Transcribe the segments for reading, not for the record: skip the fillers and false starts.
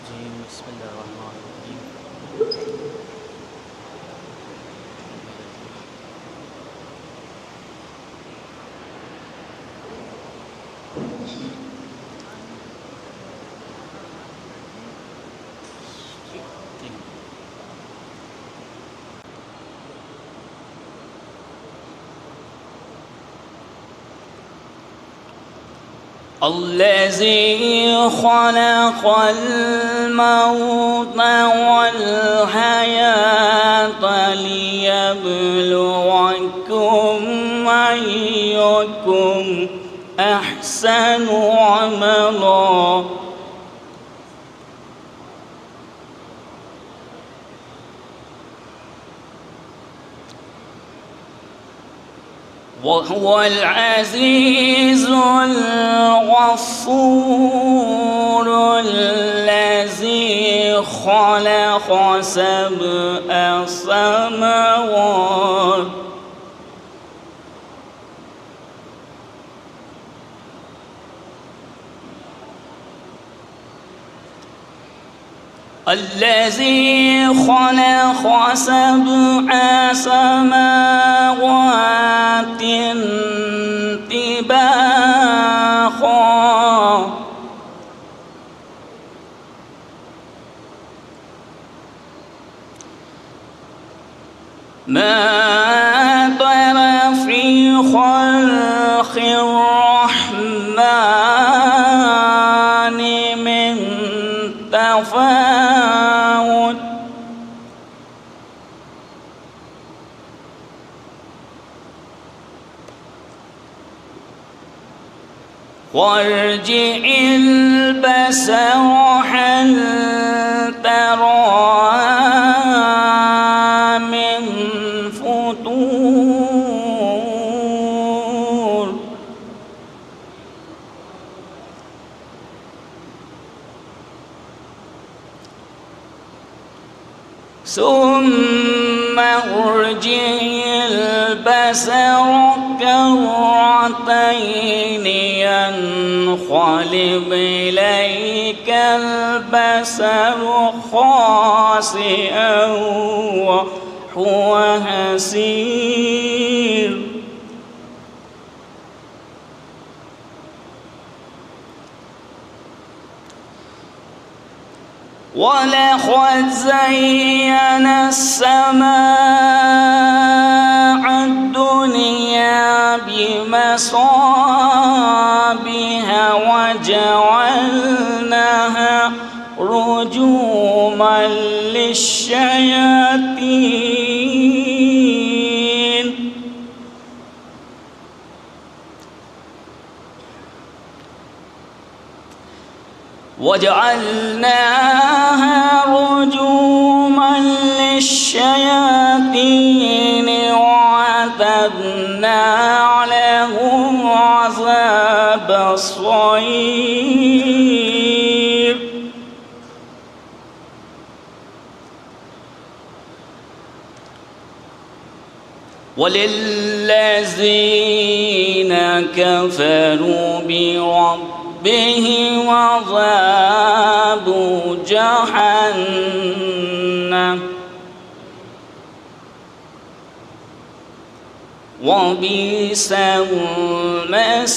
الرجيم. بسم الله الرحمن الرحيم. الذي خلق الموت والحياة ليبلوكم أيكم أحسن عملا وهو العزيز الغفور الذي خلق 7 سماوات الذي خلق 7 سماوات طباقا ما ترى في خلق الرحمن من تفاوت وارجع البصر هل ترى من فطور ثم ارجع البصر كرتين ينقلب إليك البصر خاسئا وهو حسير ولقد زينا السماء الدنيا بمصابيح وجعلناها رجوما للشياطين وجعلناها رجوما للشياطين وأعتدنا لهم عذاب الصعير وللذين كفروا بربهم عذاب جهنم وبئس المصير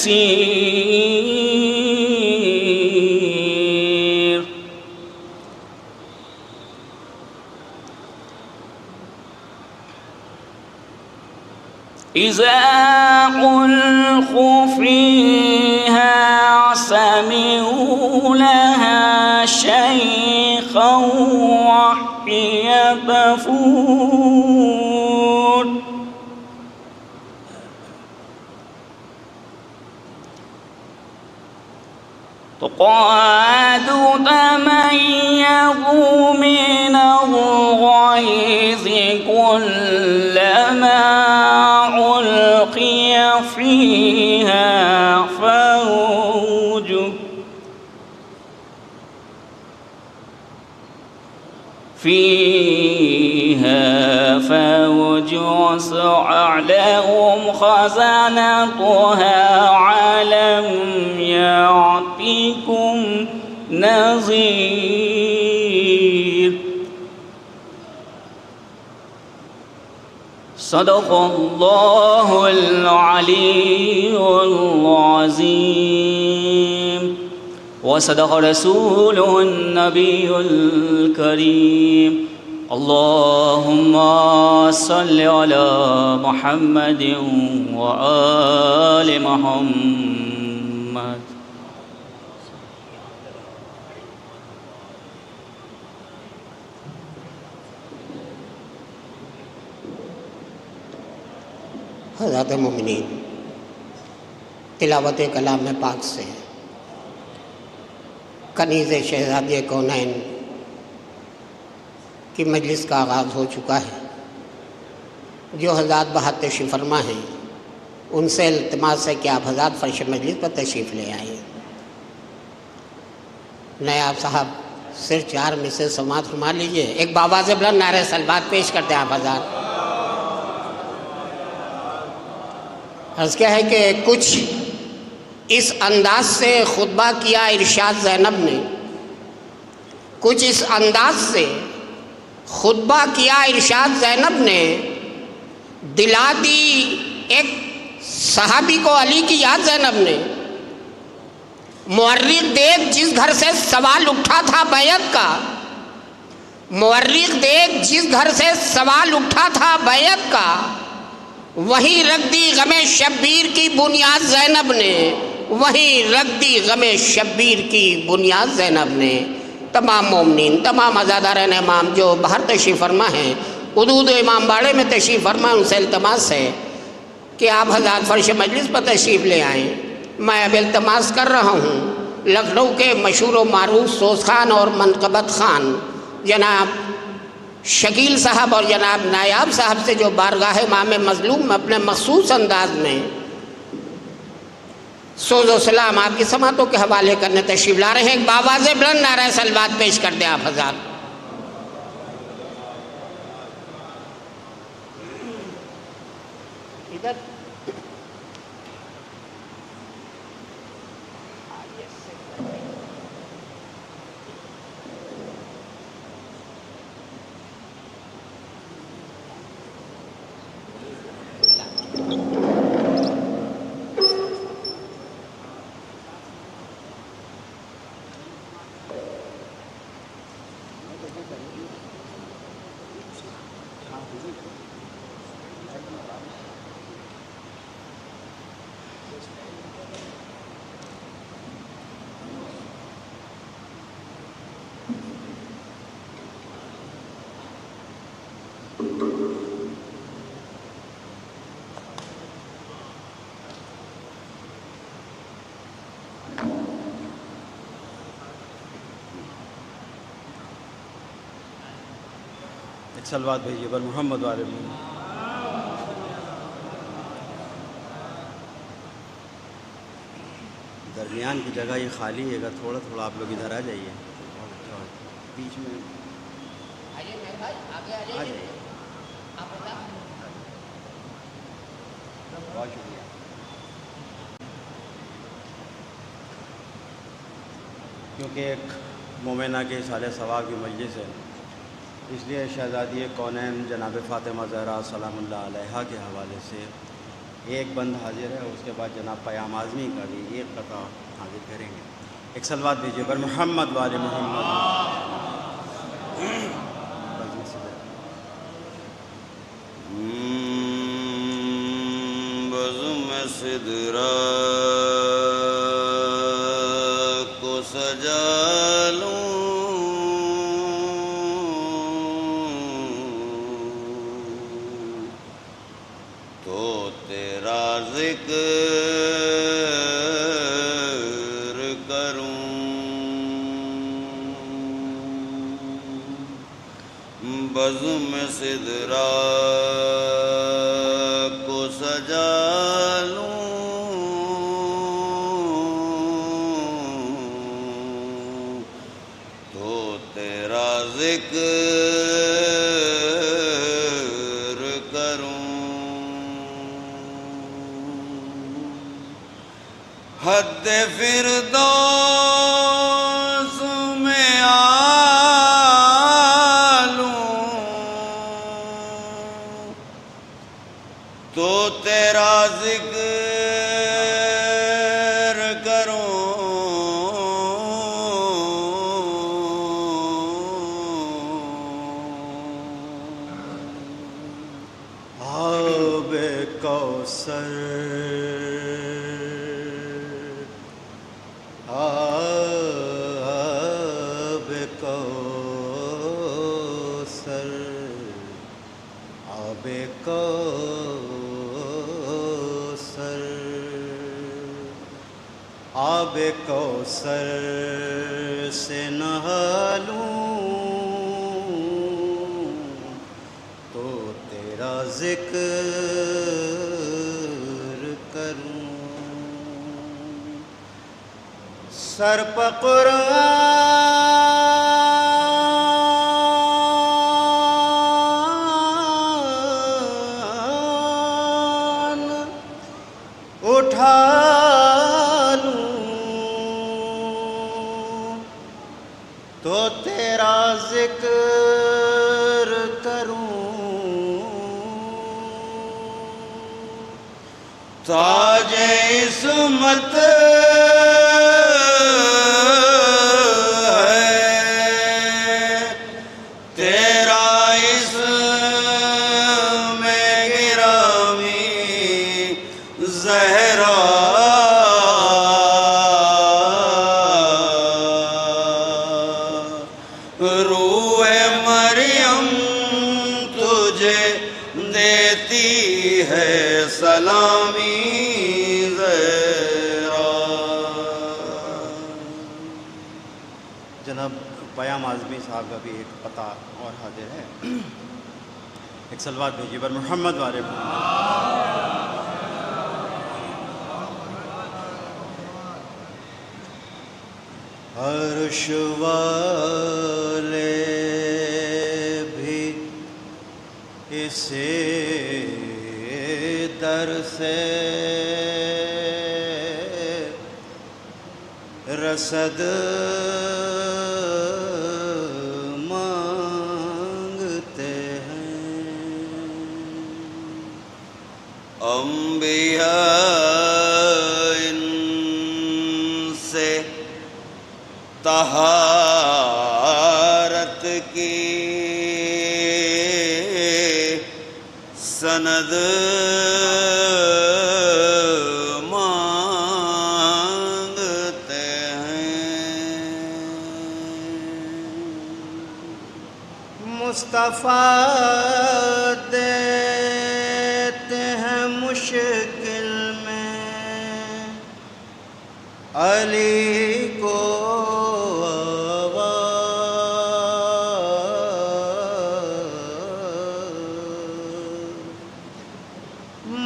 إذا ألقوا فيها سمعوا لها شيخا وهي تفور تقعد تميض من الغيظ كلما ألقي فيها فوج سأعلم خزنتها علم يعطيكم نذير صدق اللہ العلی العظیم وصدق رسولہ النبی الکریم اللہم صل علی محمد وآل محمد. حضرات مومنین، تلاوت کلام پاک سے کنیز شہزادی کونین کی مجلس کا آغاز ہو چکا ہے. جو حضرات باہر تشریف فرما ہیں ان سے التماس ہے کہ آپ حضرات فرش مجلس پر تشریف لے آئیں. نائب صاحب صرف 4 میں سے سماعت فرما لیجئے. ایک بآواز بلند نعرہ صلوات پیش کرتے ہیں آپ حضرات. عرض کیا ہے کہ کچھ اس انداز سے خطبہ کیا ارشاد زینب نے، کچھ اس انداز سے خطبہ کیا ارشاد زینب نے، دلا دی ایک صحابی کو علی کی یاد زینب نے. مورخ دیکھ جس گھر سے سوال اٹھا تھا بیعت کا، مورخ دیکھ جس گھر سے سوال اٹھا تھا بیعت کا، وہی رکھ دی غم شبیر کی بنیاد زینب نے، وہی رکھ دی غم شبیر کی بنیاد زینب نے. تمام مومنین، تمام عزادارین امام جو باہر تشریف فرما ہیں، حدود امام باڑے میں تشریف فرما، ان سے التماس ہے کہ آپ حضرات فرش مجلس پر تشریف لے آئیں. میں اب التماس کر رہا ہوں لکھنؤ کے مشہور و معروف سوز خان اور منقبت خان جناب شکیل صاحب اور جناب نائب صاحب سے جو بارگاہ امام مظلوم میں اپنے مخصوص انداز میں سوز و سلام آپ کی سماعتوں کے حوالے کرنے تشریف لا رہے ہیں. ایک بآواز بلند نعرہ صلوات پیش کر دیں آپ حضرات. ادھر ایک سلوات بھیجیے بر محمد والے میں. درمیان کی جگہ یہ خالی ہے گا، تھوڑا تھوڑا آپ لوگ ادھر آ جائیے، بیچ میں آ جائیے. بہت شکریہ. کیونکہ ایک مومنہ کے سال ثواب کی مجلس ہے، اس لیے شہزادی کونین جناب فاطمہ زہرا سلام اللہ علیہا کے حوالے سے ایک بند حاضر ہے، اس کے بعد جناب پیام اعظمی کا بھی ایک قطعہ حاضر کریں گے. ایک سلوات بھیجیے بر محمد والے محمد. بزم سدرا کو سجا لوں تو تیرا ذکر کروں. بزم سدرا کو سجا لوں تو تیرا ذکر کروں. حد فردوس میں آلوں کوثر آب کوثر آب کوثر آب کوثر سے نہا لوں تو تیرا ذکر کروں سر پہ قرآن اٹھا تو تیرا ذکر کروں تاج عصمت ہے تیرا اسم گرامی زہرا روح مریم تجھے دیتی ہے سلامی زہرا. جناب پیام اعظمی صاحب کا بھی ایک پتہ اور حاضر ہے. ایک صلوات بھیجیے بر محمد والے عرش والے بھی اسے در سے رسد مانگتے ہیں. انبیاء ان سے طہارت کی سند مانگتے ہیں. مصطفیٰ دیتے ہیں مشکل میں علی کو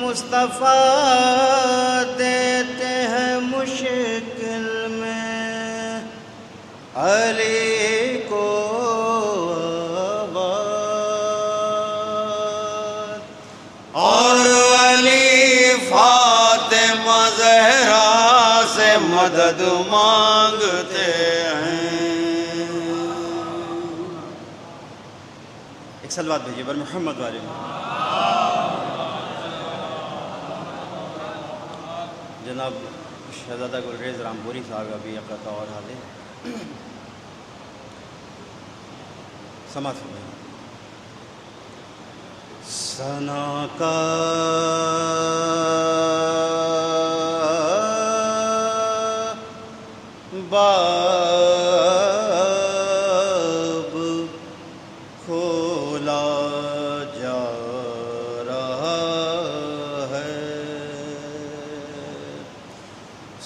مصطفیٰ دیتے ہیں مشکل میں علی کو آواز اور علی فاطمہ زہرا سے مدد مانگتے ہیں. ایک صلوات بھیجیے بر محمد والے جناب شہزادہ گلریز رامپوری صاحب کا بھی ایک قطع اور حاضر. سماعت فرمائیے. ثنا کا باب کھولا جا رہا ہے.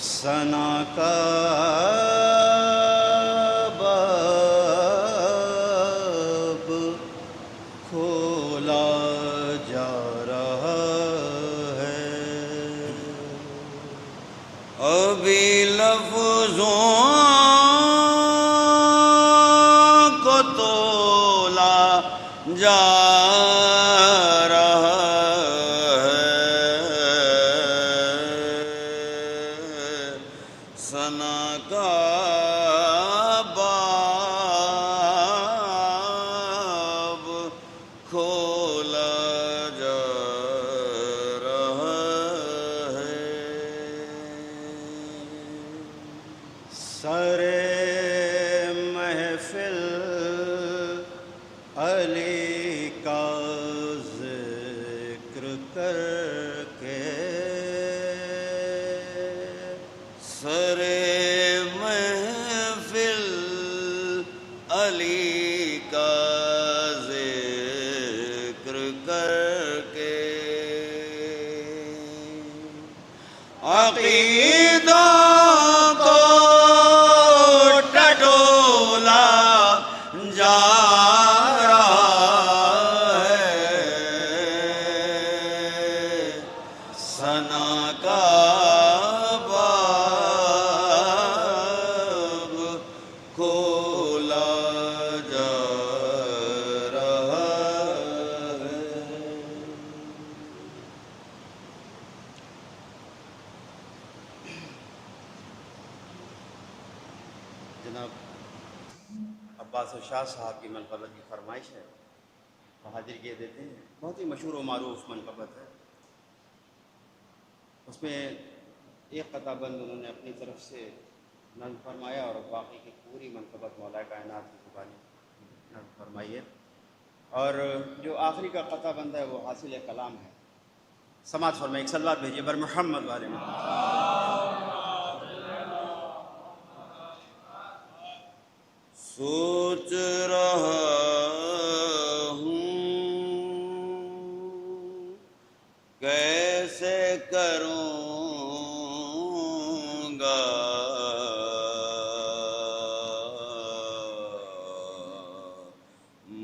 ثنا کا باب کھولا جا رہا ہے. ابھی لفظوں کو تولا جا رہا ہے. ثنا کا باب کھولا جا رہا ہے. سر محفل علی کا ذکر کر کے سرے محفل علی کا ذکر کر کے عقیدہ کو ٹٹولا جا رہا ہے، ثنا کا باب کھولا جا رہا ہے۔ جناب عباس شاہ صاحب کی منقبت کی فرمائش ہے، بہادر یہ دیتے ہیں، بہت ہی مشہور و معروف منقبت ہے۔ اس میں ایک قطع بند انہوں نے اپنی طرف سے نظم فرمایا اور باقی کی پوری منقبت مولا کائنات کی زبانی نظم فرمائی ہے، اور جو آخری کا قطع بند ہے وہ حاصل کلام ہے۔ سماعت فرمائے، ایک صلوات بھیجیے بر محمد والے محمد۔ سوچ رہا ہوں کیسے کروں گا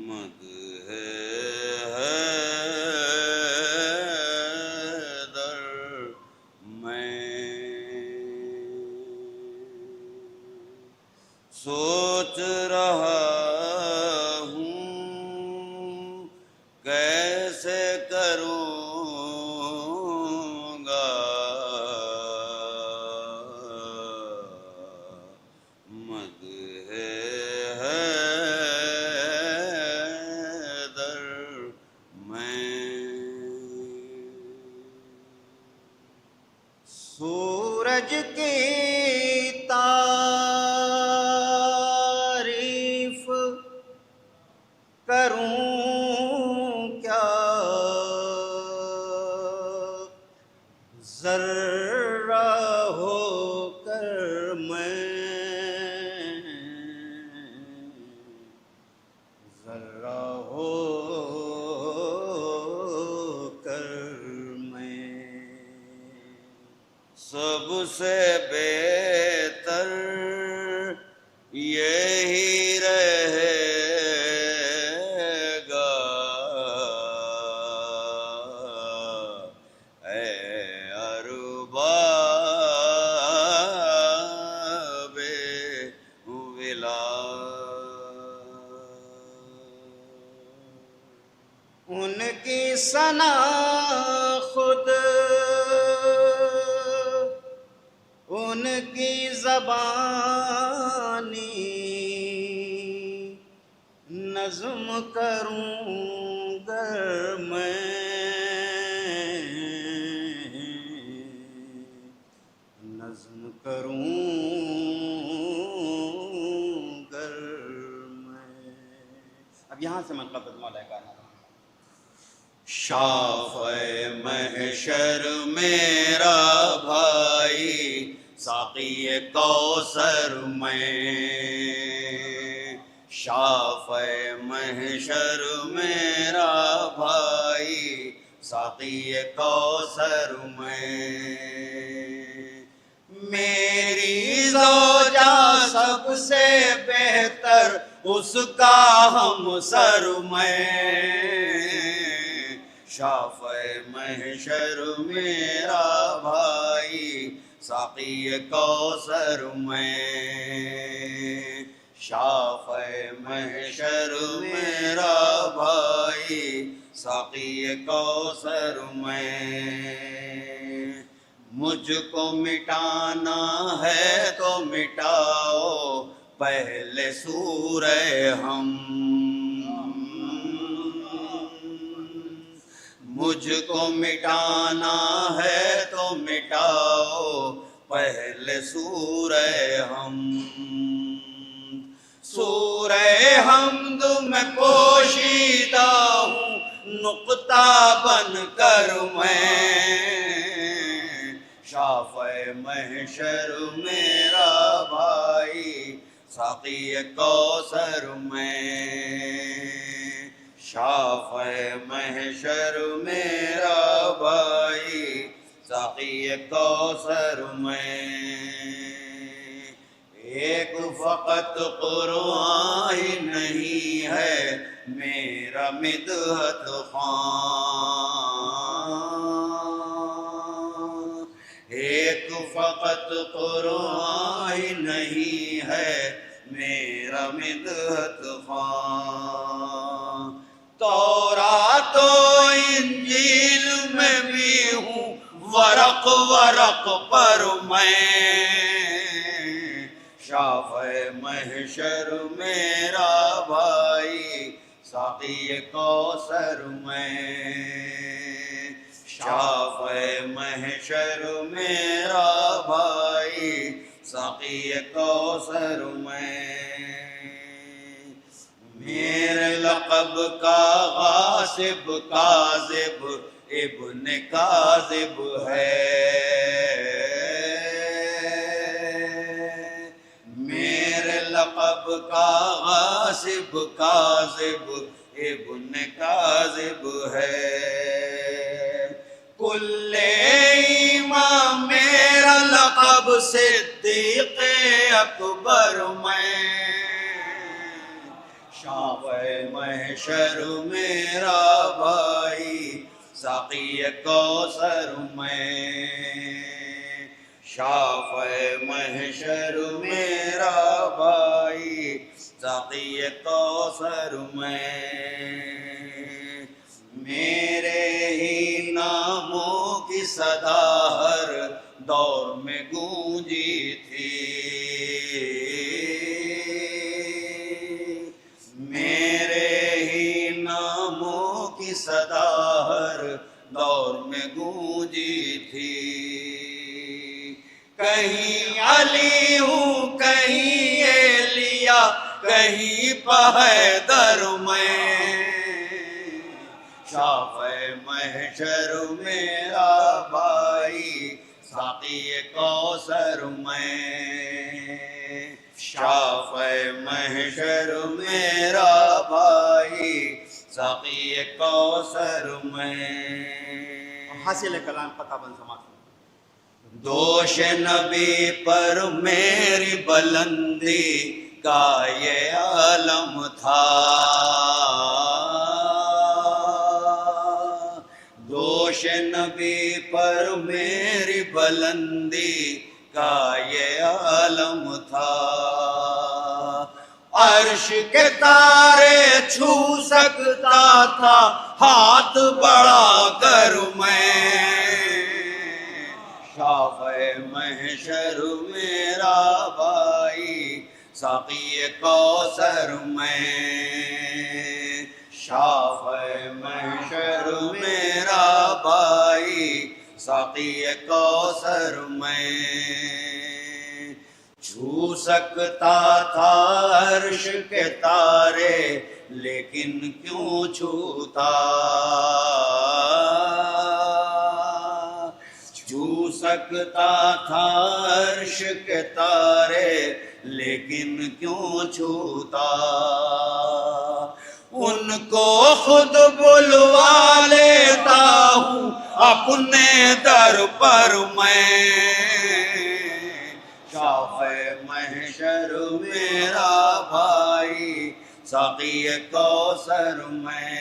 مدح حیدر میں، سوچ رہا ہوں کیسے کروں گا مدح حیدر میں، سورج کی تعریف کروں کیا، ذرہ ہو کر میں، ذرہ ہو کر میں، سب سے بہتر یہی رہے گا اے ارباب ولا، ان کی ثنا خود ان کی زبانی نظم کروں گر میں، نظم کروں گر میں۔ اب یہاں سے منقبت مولا کائنات۔ شافع محشر میرا بھائی ساقی کوثر میں، شافع محشر میرا بھائی ساقی کوثر میں، میری زوجہ سب سے بہتر اس کا ہمسر میں، شافع محشر میرا بھائی ساقی کوثر میں، شافع محشر میرا بھائی ساقی کوثر میں، مجھ کو مٹانا ہے تو مٹاؤ پہلے سورہ ہم، مجھ کو مٹانا ہے تو مٹاؤ پہلے سورہ ہم، سورہ حمد میں پوشیدہ ہوں نقطہ بن کر میں، شافع محشر میرا بھائی ساقی کوثر میں، شافع محشر میرا بھائی ساقی کوثر میں، ایک فقط قرآن ہی نہیں ہے میرا مدحت خواں، ایک فقط قرآن ہی نہیں ہے میرا مدحت خواں، تورات و انجیل میں بھی ہوں ورق ورق پر میں، شافع محشر میرا بھائی ساقی کوثر میں، شافع محشر میرا بھائی ساقی کوثر میں، میرے لقب کا غاصب کاذب ابن کاذب ہے، میرے لقب کا غاصب کاذب ابن کاذب ہے، کل ایمان میرا لقب صدیق اکبر میں، شافع محشر میرا بھائی ساقی کوثر میں، شافع محشر میرا بھائی ساقی کوثر میں، میرے ہی ناموں کی صدا ہر دور میں گونجی تھی، میرے ہی ناموں کی صدا ہر دور میں گونجی تھی، کہیں علی ہوں کہیں ایلیا کہیں حیدر میں، شافع محشر میرا بھائی ساقی کوثر میں، شافع محشر میرا بھائی ساقی کوثر میں، حاصل کلام پتہ بند سماعت، دوش نبی پر میری بلندی کا یہ عالم تھا، دوش نبی پر میری بلندی کا یہ عالم تھا، عرش کے تارے چھو سکتا تھا ہاتھ بڑھا کر میں، شافع محشر میرا بھائی ساقی کوثر میں، شافع محشر میرا بھائی ساقی کوثر میں، چھو سکتا تھا عرش کے تارے لیکن کیوں چھوتا، چھو سکتا تھا عرش کے تارے لیکن کیوں چھوتا، ان کو خود بلوا لیتا ہوں اپنے در پر میں، شافع محشر میرا بھائی ساقی کوثر میں،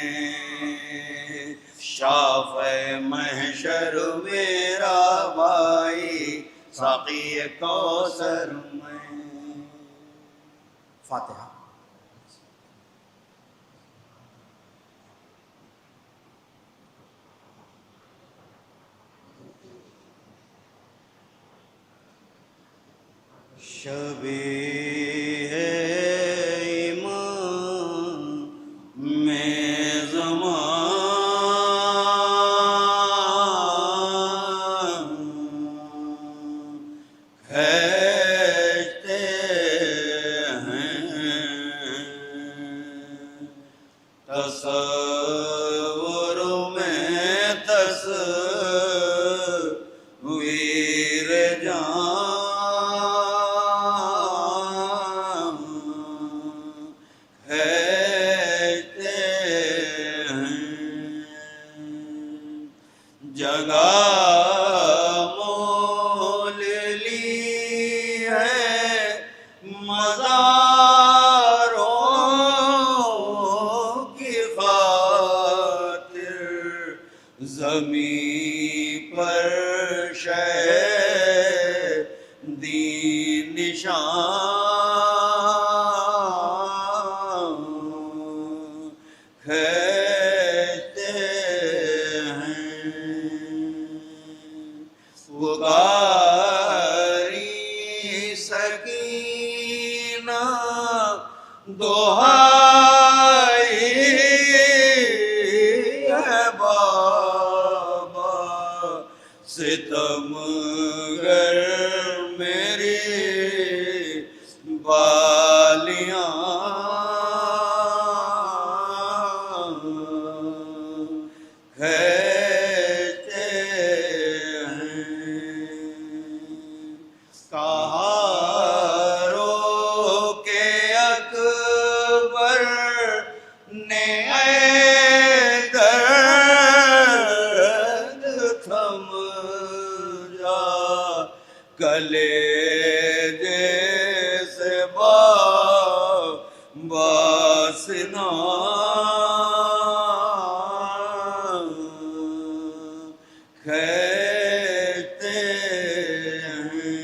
شافع محشر میرا بھائی ساقی کوثر میں۔ فاتحہ۔ شبیہ ایمان میں زمان کھینچتے ہیں، تصور میں تصویر جان دی نشان کھینچتے ہیں پکاری سکینہ دہائی ہے بابا ستم گر میری بالیاں کھینچتے ہیں کہا رو کے اکبر نے اے درد تھم جا کلیجے سے باسنا کھینچتے ہیں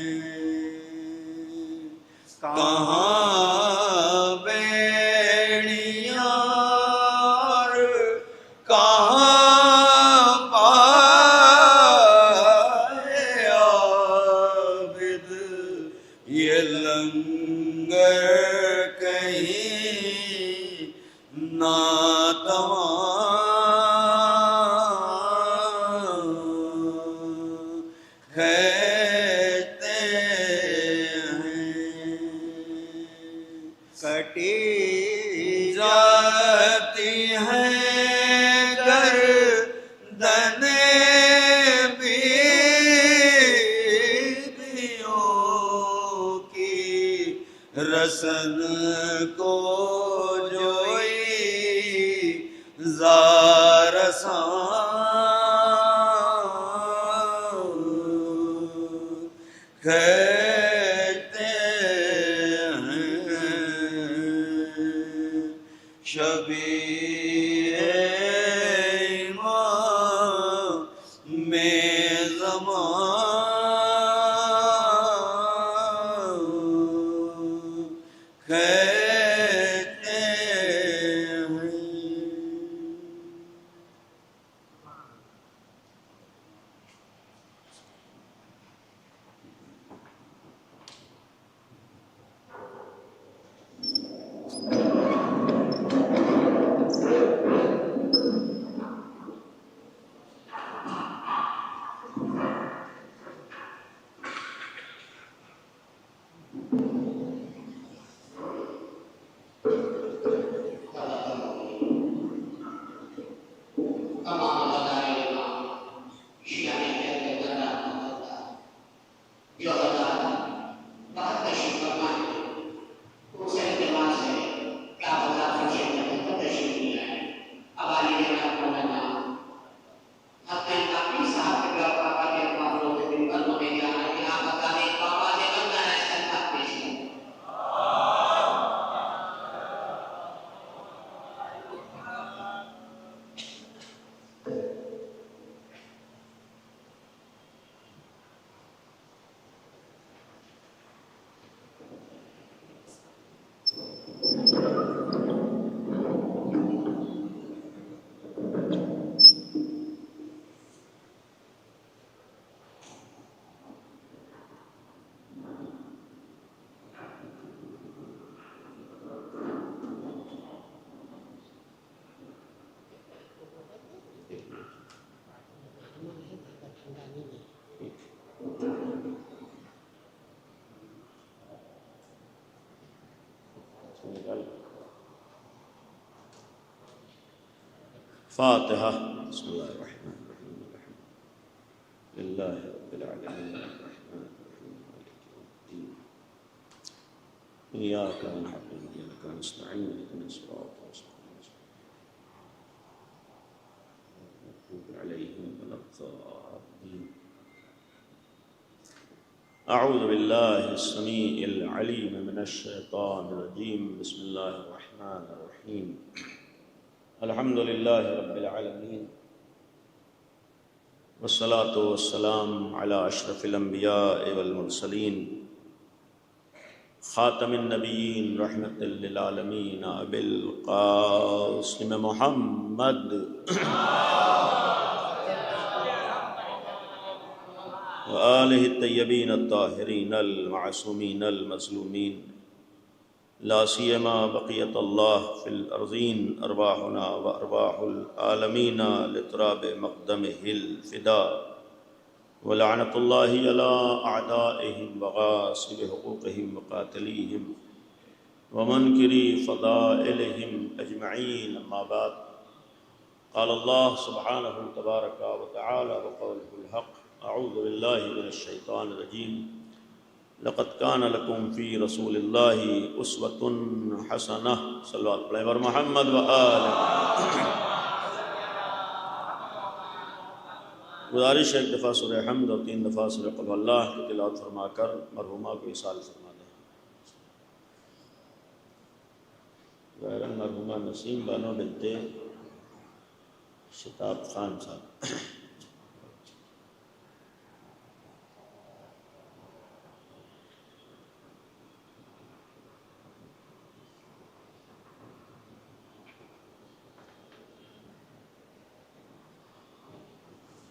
کہاں بیڑیاں اور کہاں پائے عابد یہ لنگر کہیں ناتواں کھینچتے ہیں کٹی جاتی ہیں گردن بیویوں کی رسن کو جوئی زارساں کھینچتے ہیں شبیہ امام میں زمان کھینچتے ہیں فاتحة. بسم الله الرحمن الرحيم. الحمد لله رب العالمين الرحمن الرحيم مالك يوم الدين إياك نعبد وإياك نستعين اهدنا الصراط المستقيم المغضوب عليهم ولا الضالين. أعوذ بالله السميع العليم من الشيطان الرجيم. بسم الله الرحمن الرحيم. الحمد لله رب العالمين والصلاة والسلام على أشرف الأنبياء والمرسلين خاتم النبیین رحمت للعالمین ابی القاسم محمد وآلہ الطیبین الطاہرین المعصومین المظلومین لا سیما بقیت اللہ فی الارضین ارواحنا و ارواح العالمین لتراب مقدمہ الفدا ولعنت اللہ علی اعدائہم وغاصب حقوقہم وقاتلیہم ومنکری فضائلہم اجمعین اما بعد قال اللہ سبحانہ تبارک و تعالی وقولہ الحق اعوذ باللہ من الشیطان الرجیم لقد كان لكم في رسول الله اسوة حسنہ صلوات پڑھیں بر محمد و آل گزارش ہے ایک دفعہ سورہ حمد اور 3 دفعہ سورہ قل اللہ کی تلاوت فرما کر مرحومہ کو اصال فرما دیں۔ ظاہراً مرحومہ نسیم بانو بنت شتاب خان صاحب۔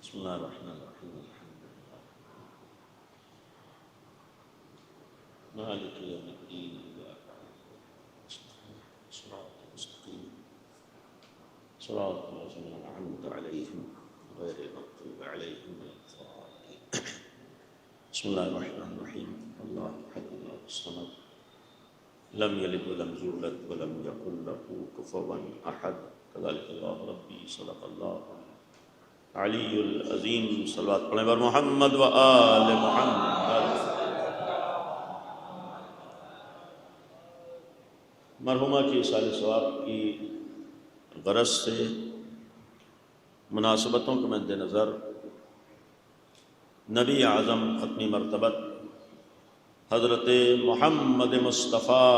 بسم اللہ الرحمن الرحیم مالک یوم الدین صراط المستقیم صراط الذین انعمت علیہم غیر المغضوب علیہم ولا الضالین۔ بسم اللہ الرحمن الرحیم اللہ احد اللہ الصمد لم یلد ولم یولد ولم یکن له کفوا احد کذلک اللہ ربی صدق اللہ علی العظیم صلوات پڑھیں بر محمد و آل محمد۔ مرحومہ کی اصال ثواب کی غرض سے مناسبتوں کے مد نظر نبی اعظم ختمی مرتبت حضرت محمد مصطفیٰ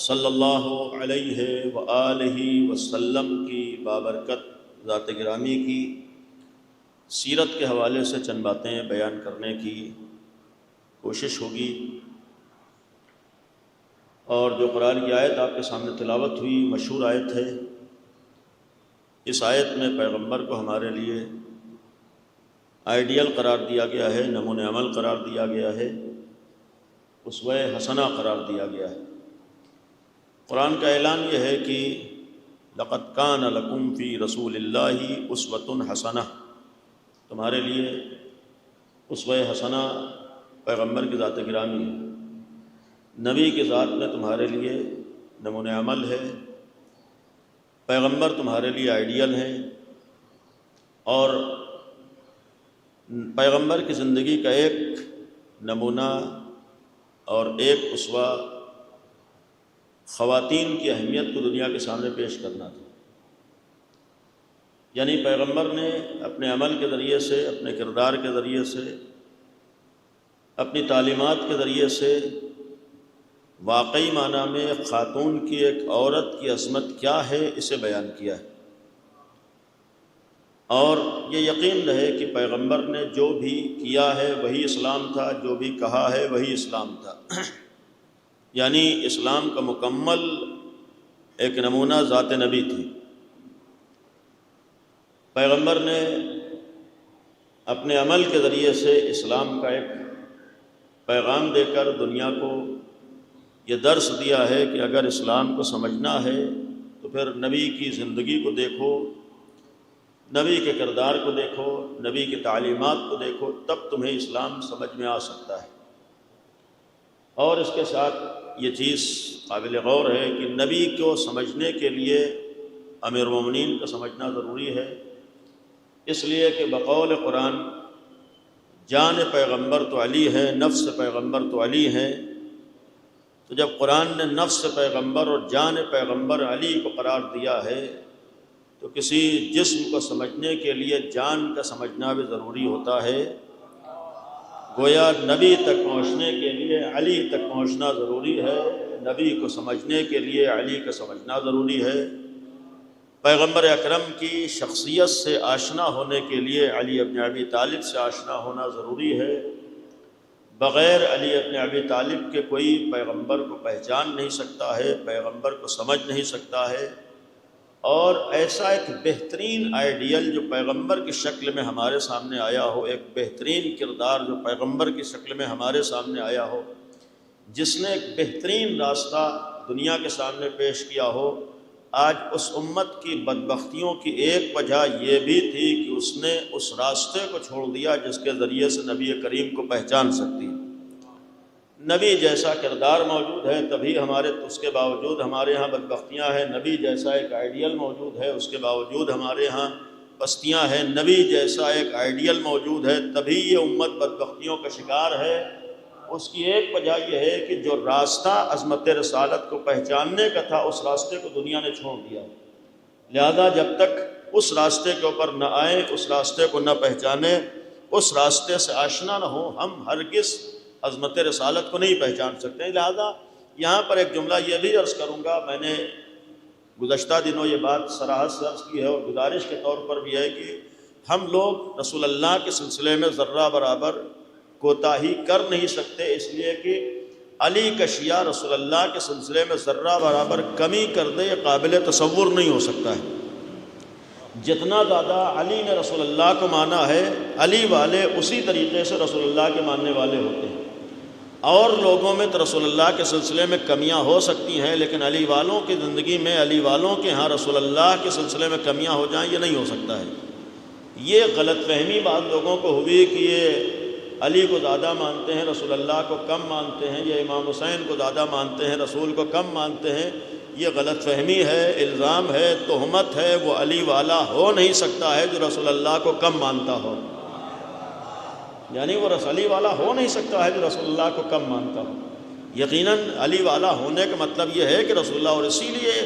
صلی اللہ علیہ وآلہ وسلم کی بابرکت ذات گرامی کی سیرت کے حوالے سے چند باتیں بیان کرنے کی کوشش ہوگی، اور جو قرآن کی آیت آپ کے سامنے تلاوت ہوئی مشہور آیت ہے۔ اس آیت میں پیغمبر کو ہمارے لیے آئیڈیل قرار دیا گیا ہے، نمونِ عمل قرار دیا گیا ہے، اسوہ حسنہ قرار دیا گیا ہے۔ قرآن کا اعلان یہ ہے کہ لقد کان لکم فی رسول اللہ اسوۃ حسنہ، تمہارے لیے اسوہ حسنہ پیغمبر کی ذات گرامی ہے، نبی کی ذات میں تمہارے لیے نمونِ عمل ہے، پیغمبر تمہارے لیے آئیڈیل ہیں، اور پیغمبر کی زندگی کا ایک نمونہ اور ایک اسوہ خواتین کی اہمیت کو دنیا کے سامنے پیش کرنا تھا۔ یعنی پیغمبر نے اپنے عمل کے ذریعے سے، اپنے کردار کے ذریعے سے، اپنی تعلیمات کے ذریعے سے واقعی معنی میں ایک خاتون کی، ایک عورت کی عظمت کیا ہے اسے بیان کیا ہے۔ اور یہ یقین رہے کہ پیغمبر نے جو بھی کیا ہے وہی اسلام تھا، جو بھی کہا ہے وہی اسلام تھا۔ یعنی اسلام کا مکمل ایک نمونہ ذات نبی تھی۔ پیغمبر نے اپنے عمل کے ذریعے سے اسلام کا ایک پیغام دے کر دنیا کو یہ درس دیا ہے کہ اگر اسلام کو سمجھنا ہے تو پھر نبی کی زندگی کو دیکھو، نبی کے کردار کو دیکھو، نبی کی تعلیمات کو دیکھو، تب تمہیں اسلام سمجھ میں آ سکتا ہے۔ اور اس کے ساتھ یہ چیز قابل غور ہے کہ نبی کو سمجھنے کے لیے امیر المومنین کو سمجھنا ضروری ہے، اس لیے کہ بقول قرآن جان پیغمبر تو علی ہے، نفس پیغمبر تو علی ہے۔ تو جب قرآن نے نفس پیغمبر اور جان پیغمبر علی کو قرار دیا ہے تو کسی جسم کو سمجھنے کے لیے جان کا سمجھنا بھی ضروری ہوتا ہے۔ گویا نبی تک پہنچنے کے لیے علی تک پہنچنا ضروری ہے، نبی کو سمجھنے کے لیے علی کا سمجھنا ضروری ہے۔ پیغمبر اکرم کی شخصیت سے آشنا ہونے کے لیے علی ابن ابی طالب سے آشنا ہونا ضروری ہے۔ بغیر علی ابن ابی طالب کے کوئی پیغمبر کو پہچان نہیں سکتا ہے، پیغمبر کو سمجھ نہیں سکتا ہے۔ اور ایسا ایک بہترین آئیڈیل جو پیغمبر کی شکل میں ہمارے سامنے آیا ہو، ایک بہترین کردار جو پیغمبر کی شکل میں ہمارے سامنے آیا ہو، جس نے ایک بہترین راستہ دنیا کے سامنے پیش کیا ہو، آج اس امت کی بدبختیوں کی ایک وجہ یہ بھی تھی کہ اس نے اس راستے کو چھوڑ دیا جس کے ذریعے سے نبی کریم کو پہچان سکتی ہے۔ نبی جیسا کردار موجود ہے تبھی اس کے باوجود ہمارے ہاں بدبختیاں ہیں، نبی جیسا ایک آئیڈیل موجود ہے اس کے باوجود ہمارے ہاں پستیاں ہیں، نبی جیسا ایک آئیڈیل موجود ہے تبھی یہ امت بدبختیوں کا شکار ہے۔ اس کی ایک وجہ یہ ہے کہ جو راستہ عظمت رسالت کو پہچاننے کا تھا اس راستے کو دنیا نے چھوڑ دیا، لہذا جب تک اس راستے کے اوپر نہ آئیں، اس راستے کو نہ پہچانیں، اس راستے سے آشنا نہ ہوں، ہم ہرگز عظمت رسالت کو نہیں پہچان سکتے ہیں۔ لہذا یہاں پر ایک جملہ یہ بھی عرض کروں گا، میں نے گزشتہ دنوں یہ بات صراحت سے عرض کی ہے اور گزارش کے طور پر بھی ہے کہ ہم لوگ رسول اللہ کے سلسلے میں ذرہ برابر کوتاہی کر نہیں سکتے، اس لیے کہ علی کا شیعہ رسول اللہ کے سلسلے میں ذرہ برابر کمی کر دے یہ قابل تصور نہیں ہو سکتا ہے۔ جتنا زیادہ علی نے رسول اللہ کو مانا ہے، علی والے اسی طریقے سے رسول اللہ کے ماننے والے ہوتے ہیں۔ اور لوگوں میں تو رسول اللہ کے سلسلے میں کمیاں ہو سکتی ہیں، لیکن علی والوں کی زندگی میں، علی والوں کے ہاں رسول اللہ کے سلسلے میں کمیاں ہو جائیں، یہ نہیں ہو سکتا ہے۔ یہ غلط فہمی بعض لوگوں کو ہوئی کہ یہ علی کو زیادہ مانتے ہیں، رسول اللہ کو کم مانتے ہیں، یا امام حسین کو زیادہ مانتے ہیں، رسول کو کم مانتے ہیں۔ یہ غلط فہمی ہے، الزام ہے، تہمت ہے۔ وہ علی والا ہو نہیں سکتا ہے جو رسول اللہ کو کم مانتا ہو، یعنی وہ علی والا ہو نہیں سکتا ہے جو رسول اللہ کو کم مانتا ہو۔ یقیناً علی والا ہونے کا مطلب یہ ہے کہ رسول اللہ، اور اسی لیے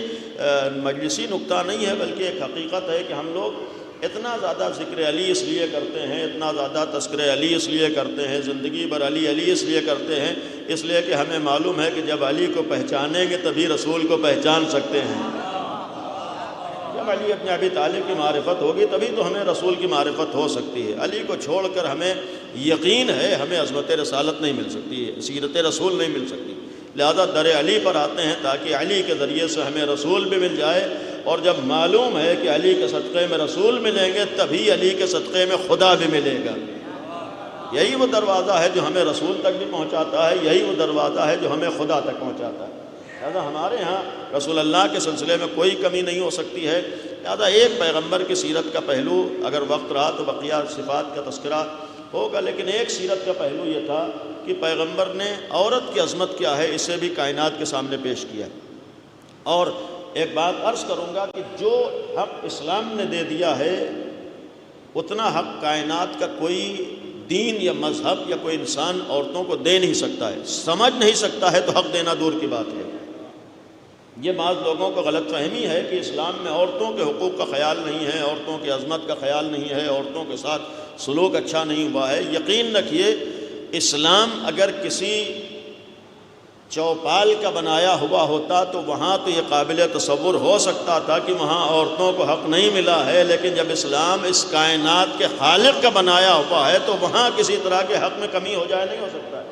مجلسی نکتہ نہیں ہے بلکہ ایک حقیقت ہے کہ ہم لوگ اتنا زیادہ ذکر علی اس لیے کرتے ہیں، اتنا زیادہ تذکر علی اس لیے کرتے ہیں، زندگی بھر علی علی اس لیے کرتے ہیں، اس لیے کہ ہمیں معلوم ہے کہ جب علی کو پہچانیں گے تبھی رسول کو پہچان سکتے ہیں۔ جب علی ابن ابی طالب کی معرفت ہوگی تبھی تو ہمیں رسول کی معرفت ہو سکتی ہے۔ علی کو چھوڑ کر ہمیں یقین ہے ہمیں عظمت رسالت نہیں مل سکتی ہے، سیرت رسول نہیں مل سکتی۔ لہذا در علی پر آتے ہیں تاکہ علی کے ذریعے سے ہمیں رسول بھی مل جائے، اور جب معلوم ہے کہ علی کے صدقے میں رسول ملیں گے تبھی علی کے صدقے میں خدا بھی ملے گا۔ یہی وہ دروازہ ہے جو ہمیں رسول تک بھی پہنچاتا ہے، یہی وہ دروازہ ہے جو ہمیں خدا تک پہنچاتا ہے۔ لہذا ہمارے ہاں رسول اللہ کے سلسلے میں کوئی کمی نہیں ہو سکتی ہے۔ لہذا ایک پیغمبر کی سیرت کا پہلو اگر وقت رہا تو بقیہ صفات کا تذکرہ ہوگا، لیکن ایک سیرت کا پہلو یہ تھا کہ پیغمبر نے عورت کی عظمت کیا ہے اسے بھی کائنات کے سامنے پیش کیا۔ اور ایک بات عرض کروں گا کہ جو حق اسلام نے دے دیا ہے اتنا حق کائنات کا کوئی دین یا مذہب یا کوئی انسان عورتوں کو دے نہیں سکتا ہے، سمجھ نہیں سکتا ہے تو حق دینا دور کی بات ہے۔ یہ بعض لوگوں کو غلط فہمی ہے کہ اسلام میں عورتوں کے حقوق کا خیال نہیں ہے، عورتوں کی عظمت کا خیال نہیں ہے، عورتوں کے ساتھ سلوک اچھا نہیں ہوا ہے۔ یقین رکھیے اسلام اگر کسی چوپال کا بنایا ہوا ہوتا تو وہاں تو یہ قابل تصور ہو سکتا تھا کہ وہاں عورتوں کو حق نہیں ملا ہے، لیکن جب اسلام اس کائنات کے خالق کا بنایا ہوا ہے تو وہاں کسی طرح کے حق میں کمی ہو جائے نہیں ہو سکتا ہے۔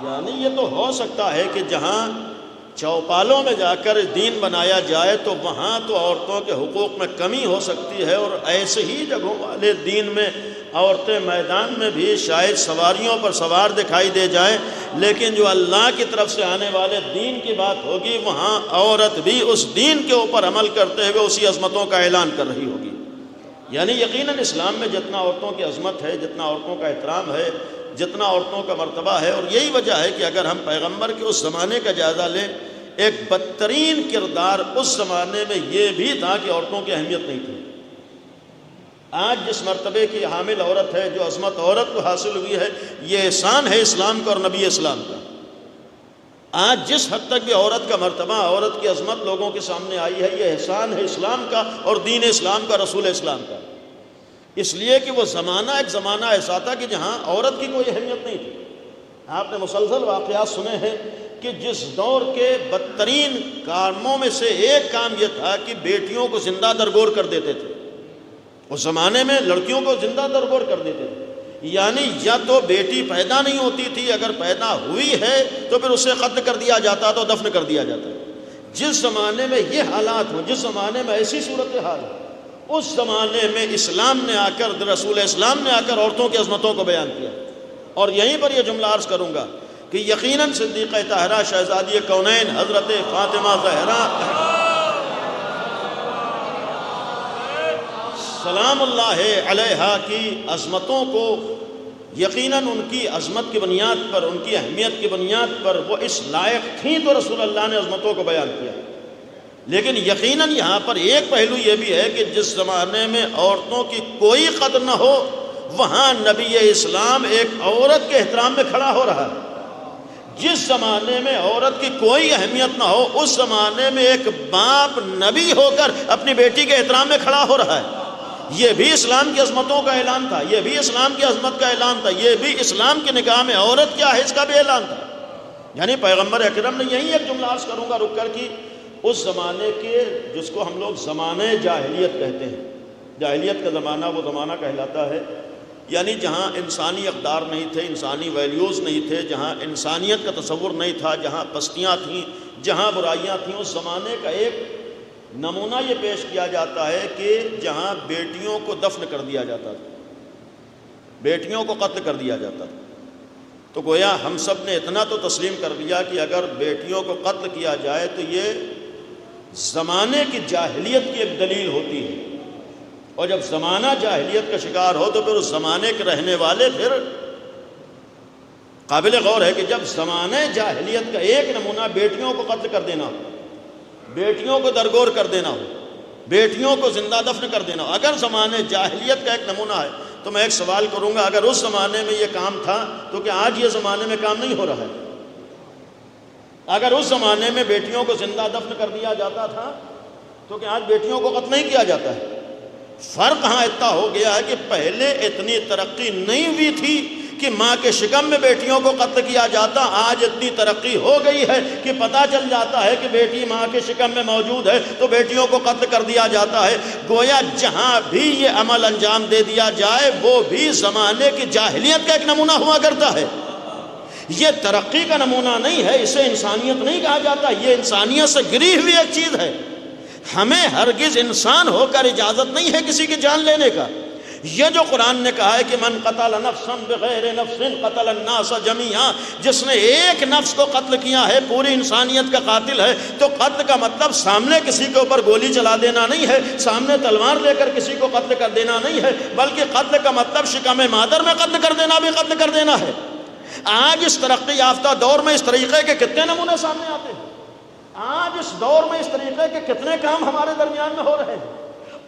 یعنی یہ تو ہو سکتا ہے کہ جہاں چوپالوں میں جا کر دین بنایا جائے تو وہاں تو عورتوں کے حقوق میں کمی ہو سکتی ہے، اور ایسے ہی جگہوں والے دین میں عورتیں میدان میں بھی شاید سواریوں پر سوار دکھائی دے جائیں، لیکن جو اللہ کی طرف سے آنے والے دین کی بات ہوگی وہاں عورت بھی اس دین کے اوپر عمل کرتے ہوئے اسی عظمتوں کا اعلان کر رہی ہوگی۔ یعنی یقیناً اسلام میں جتنا عورتوں کی عظمت ہے، جتنا عورتوں کا احترام ہے، جتنا عورتوں کا مرتبہ ہے، اور یہی وجہ ہے کہ اگر ہم پیغمبر کے اس زمانے کا جائزہ لیں، ایک بدترین کردار اس زمانے میں یہ بھی تھا کہ عورتوں کی اہمیت نہیں تھی۔ آج جس مرتبے کی حامل عورت ہے، جو عظمت عورت کو حاصل ہوئی ہے، یہ احسان ہے اسلام کا اور نبی اسلام کا۔ آج جس حد تک بھی عورت کا مرتبہ، عورت کی عظمت لوگوں کے سامنے آئی ہے، یہ احسان ہے اسلام کا اور دین اسلام کا، رسول اسلام کا۔ اس لیے کہ وہ زمانہ ایک زمانہ ایسا تھا کہ جہاں عورت کی کوئی اہمیت نہیں تھی۔ آپ نے مسلسل واقعات سنے ہیں کہ جس دور کے بدترین کاموں میں سے ایک کام یہ تھا کہ بیٹیوں کو زندہ درگور کر دیتے تھے. اس زمانے میں لڑکیوں کو زندہ درگور کر دیتے تھے. یعنی یا تو بیٹی پیدا نہیں ہوتی تھی، اگر پیدا ہوئی ہے تو پھر اسے قتل کر دیا جاتا تو دفن کر دیا جاتا. جس زمانے میں یہ حالات ہوں، جس زمانے میں ایسی صورتحال ہو، اس زمانے میں اسلام نے آ کر، رسول اسلام نے آ کر عورتوں کی عظمتوں کو بیان کیا. اور یہیں پر یہ جملہ عرض کروں گا کہ یقیناً صدیقہ طاہرہ شہزادی کونین حضرت فاطمہ زہرا سلام اللہ علیہا کی عظمتوں کو، یقیناً ان کی عظمت کی بنیاد پر، ان کی اہمیت کی بنیاد پر وہ اس لائق تھیں تو رسول اللہ نے عظمتوں کو بیان کیا. لیکن یقیناً یہاں پر ایک پہلو یہ بھی ہے کہ جس زمانے میں عورتوں کی کوئی قدر نہ ہو، وہاں نبی اسلام ایک عورت کے احترام میں کھڑا ہو رہا ہے. جس زمانے میں عورت کی کوئی اہمیت نہ ہو، اس زمانے میں ایک باپ نبی ہو کر اپنی بیٹی کے احترام میں کھڑا ہو رہا ہے. یہ بھی اسلام کی عظمتوں کا اعلان تھا، یہ بھی اسلام کی عظمت کا اعلان تھا، یہ بھی اسلام کی نگاہ میں عورت کیا ہے اس کا بھی اعلان تھا. یعنی پیغمبر اکرم نے یہی ایک جملہ عرض کروں گا رک کر کہ اس زمانے کے، جس کو ہم لوگ زمانے جاہلیت کہتے ہیں، جاہلیت کا زمانہ وہ زمانہ کہلاتا ہے یعنی جہاں انسانی اقدار نہیں تھے، انسانی ویلیوز نہیں تھے، جہاں انسانیت کا تصور نہیں تھا، جہاں پستیاں تھیں، جہاں برائیاں تھیں. اس زمانے کا ایک نمونہ یہ پیش کیا جاتا ہے کہ جہاں بیٹیوں کو دفن کر دیا جاتا تھا، بیٹیوں کو قتل کر دیا جاتا تھا. تو گویا ہم سب نے اتنا تو تسلیم کر لیا کہ اگر بیٹیوں کو قتل کیا جائے تو یہ زمانے کی جاہلیت کی ایک دلیل ہوتی ہے. اور جب زمانہ جاہلیت کا شکار ہو تو پھر اس زمانے کے رہنے والے پھر قابل غور ہے کہ جب زمانہ جاہلیت کا ایک نمونہ بیٹیوں کو قتل کر دینا ہو، بیٹیوں کو درگور کر دینا ہو، بیٹیوں کو زندہ دفن کر دینا ہو، اگر زمانے جاہلیت کا ایک نمونہ ہے تو میں ایک سوال کروں گا، اگر اس زمانے میں یہ کام تھا تو کیا آج یہ زمانے میں کام نہیں ہو رہا ہے؟ اگر اس زمانے میں بیٹیوں کو زندہ دفن کر دیا جاتا تھا تو کیا آج بیٹیوں کو قتل نہیں کیا جاتا ہے؟ فرق ہاں اتنا ہو گیا ہے کہ پہلے اتنی ترقی نہیں ہوئی تھی کہ ماں کے شکم میں بیٹیوں کو قتل کیا جاتا. آج اتنی ترقی ہو گئی ہے کہ پتہ چل جاتا ہے کہ بیٹی ماں کے شکم میں موجود ہے تو بیٹیوں کو قتل کر دیا جاتا ہے. گویا جہاں بھی یہ عمل انجام دے دیا جائے وہ بھی زمانے کی جاہلیت کا ایک نمونہ ہوا کرتا ہے. یہ ترقی کا نمونہ نہیں ہے، اسے انسانیت نہیں کہا جاتا، یہ انسانیت سے گری ہوئی ایک چیز ہے. ہمیں ہرگز انسان ہو کر اجازت نہیں ہے کسی کی جان لینے کا. یہ جو قرآن نے کہا ہے کہ من قتل نفسا بغیر نفس قتل الناس جميعا، جس نے ایک نفس کو قتل کیا ہے پوری انسانیت کا قاتل ہے. تو قتل کا مطلب سامنے کسی کے اوپر گولی چلا دینا نہیں ہے، سامنے تلوار لے کر کسی کو قتل کر دینا نہیں ہے، بلکہ قتل کا مطلب شکم مادر میں قتل کر دینا بھی قتل کر دینا ہے. آج اس ترقی یافتہ دور میں اس طریقے کے کتنے نمونے سامنے آتے ہیں. آج اس دور میں اس طریقے کے کتنے کام ہمارے درمیان میں ہو رہے ہیں.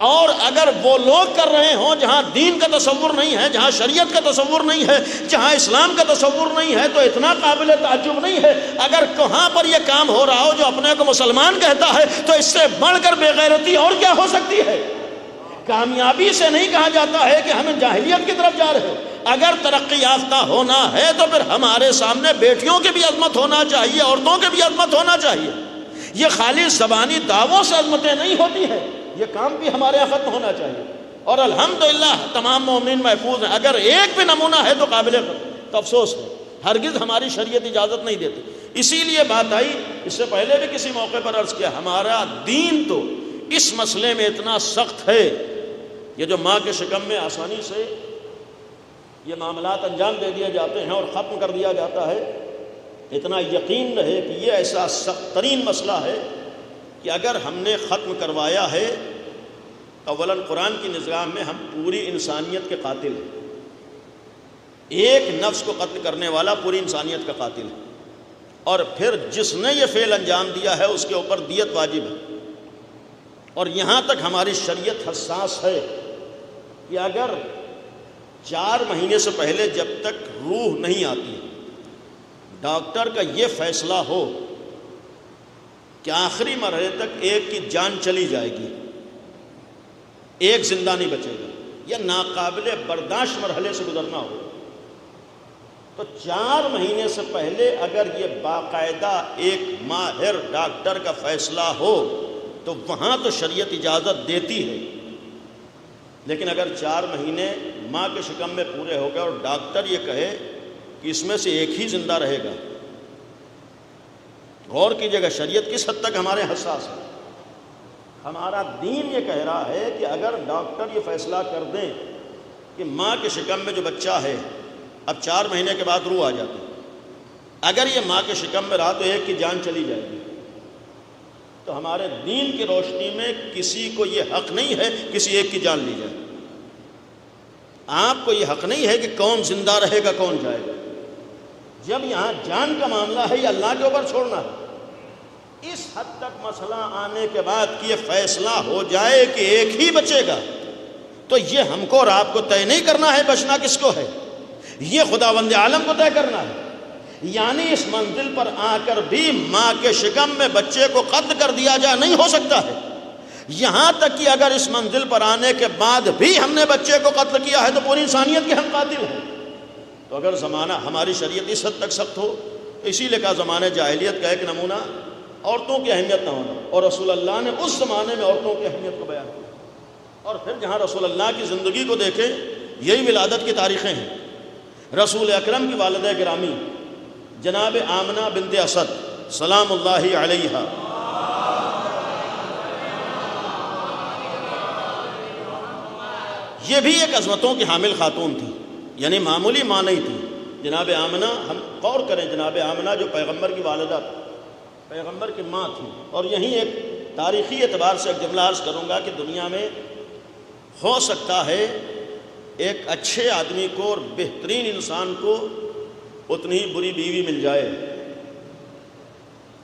اور اگر وہ لوگ کر رہے ہوں جہاں دین کا تصور نہیں ہے، جہاں شریعت کا تصور نہیں ہے، جہاں اسلام کا تصور نہیں ہے، تو اتنا قابل تعجب نہیں ہے. اگر کہاں پر یہ کام ہو رہا ہو جو اپنے کو مسلمان کہتا ہے تو اس سے بڑھ کر بے غیرتی اور کیا ہو سکتی ہے. کامیابی سے نہیں کہا جاتا ہے کہ ہم جاہلیت کی طرف جا رہے ہیں. اگر ترقی یافتہ ہونا ہے تو پھر ہمارے سامنے بیٹیوں کی بھی عظمت ہونا چاہیے، عورتوں کی بھی عظمت ہونا چاہیے. یہ خالی زبانی دعووں سے عظمتیں نہیں ہوتی ہیں، یہ کام بھی ہمارے یہاں ختم ہونا چاہیے. اور الحمدللہ تمام مومنین محفوظ ہیں. اگر ایک بھی نمونہ ہے تو قابل افسوس ہے، ہرگز ہماری شریعت اجازت نہیں دیتی. اسی لیے بات آئی، اس سے پہلے بھی کسی موقع پر عرض کیا، ہمارا دین تو اس مسئلے میں اتنا سخت ہے. یہ جو ماں کے شکم میں آسانی سے یہ معاملات انجام دے دیے جاتے ہیں اور ختم کر دیا جاتا ہے، اتنا یقین رہے کہ یہ ایسا سخت ترین مسئلہ ہے کہ اگر ہم نے ختم کروایا ہے، اولاً قرآن کی نظام میں ہم پوری انسانیت کے قاتل ہیں. ایک نفس کو قتل کرنے والا پوری انسانیت کا قاتل ہے. اور پھر جس نے یہ فعل انجام دیا ہے اس کے اوپر دیت واجب ہے. اور یہاں تک ہماری شریعت حساس ہے کہ اگر 4 مہینے سے پہلے جب تک روح نہیں آتی، ڈاکٹر کا یہ فیصلہ ہو کہ آخری مرحلے تک ایک کی جان چلی جائے گی، ایک زندہ نہیں بچے گا، یا ناقابل برداشت مرحلے سے گزرنا ہو، تو 4 مہینے سے پہلے اگر یہ باقاعدہ ایک ماہر ڈاکٹر کا فیصلہ ہو تو وہاں تو شریعت اجازت دیتی ہے، لیکن اگر 4 مہینے ماں کے شکم میں پورے ہو گئے اور ڈاکٹر یہ کہے کہ اس میں سے ایک ہی زندہ رہے گا، غور کیجیے گا شریعت کس حد تک ہمارے حساس ہے۔ ہمارا دین یہ کہہ رہا ہے کہ اگر ڈاکٹر یہ فیصلہ کر دیں کہ ماں کے شکم میں جو بچہ ہے اب 4 مہینے کے بعد روح آ جاتی ہے، اگر یہ ماں کے شکم میں رہا تو ایک کی جان چلی جائے گی، تو ہمارے دین کی روشنی میں کسی کو یہ حق نہیں ہے کسی ایک کی جان لی جائے۔ آپ کو یہ حق نہیں ہے کہ کون زندہ رہے گا کون جائے گا۔ جب یہاں جان کا معاملہ ہے یہ اللہ کے اوپر چھوڑنا ہے۔ اس حد تک مسئلہ آنے کے بعد کہ یہ فیصلہ ہو جائے کہ ایک ہی بچے گا، تو یہ ہم کو اور آپ کو طے نہیں کرنا ہے بچنا کس کو ہے، یہ خداوند عالم کو طے کرنا ہے۔ یعنی اس منزل پر آ کر بھی ماں کے شکم میں بچے کو قتل کر دیا جائے نہیں ہو سکتا ہے، یہاں تک کہ اگر اس منزل پر آنے کے بعد بھی ہم نے بچے کو قتل کیا ہے تو پوری انسانیت کے ہم قاتل ہیں۔ تو اگر زمانہ ہماری شریعت اس حد تک سخت ہو تو اسی لیے کہا زمانے جاہلیت کا ایک نمونہ عورتوں کی اہمیت نہ ہونا، اور رسول اللہ نے اس زمانے میں عورتوں کی اہمیت کو بیان کیا۔ اور پھر جہاں رسول اللہ کی زندگی کو دیکھیں یہی ولادت کی تاریخیں ہیں۔ رسول اکرم کی والدہ گرامی جناب آمنہ بنت اسد سلام اللہ علیہا، یہ بھی ایک عظمتوں کی حامل خاتون تھی، یعنی معمولی ماں نہیں تھی۔ جناب آمنہ، ہم غور کریں، جناب آمنہ جو پیغمبر کی والدہ تھی، پیغمبر کی ماں تھی، اور یہیں ایک تاریخی اعتبار سے ایک جملہ عرض کروں گا کہ دنیا میں ہو سکتا ہے ایک اچھے آدمی کو اور بہترین انسان کو اتنی ہی بری بیوی مل جائے،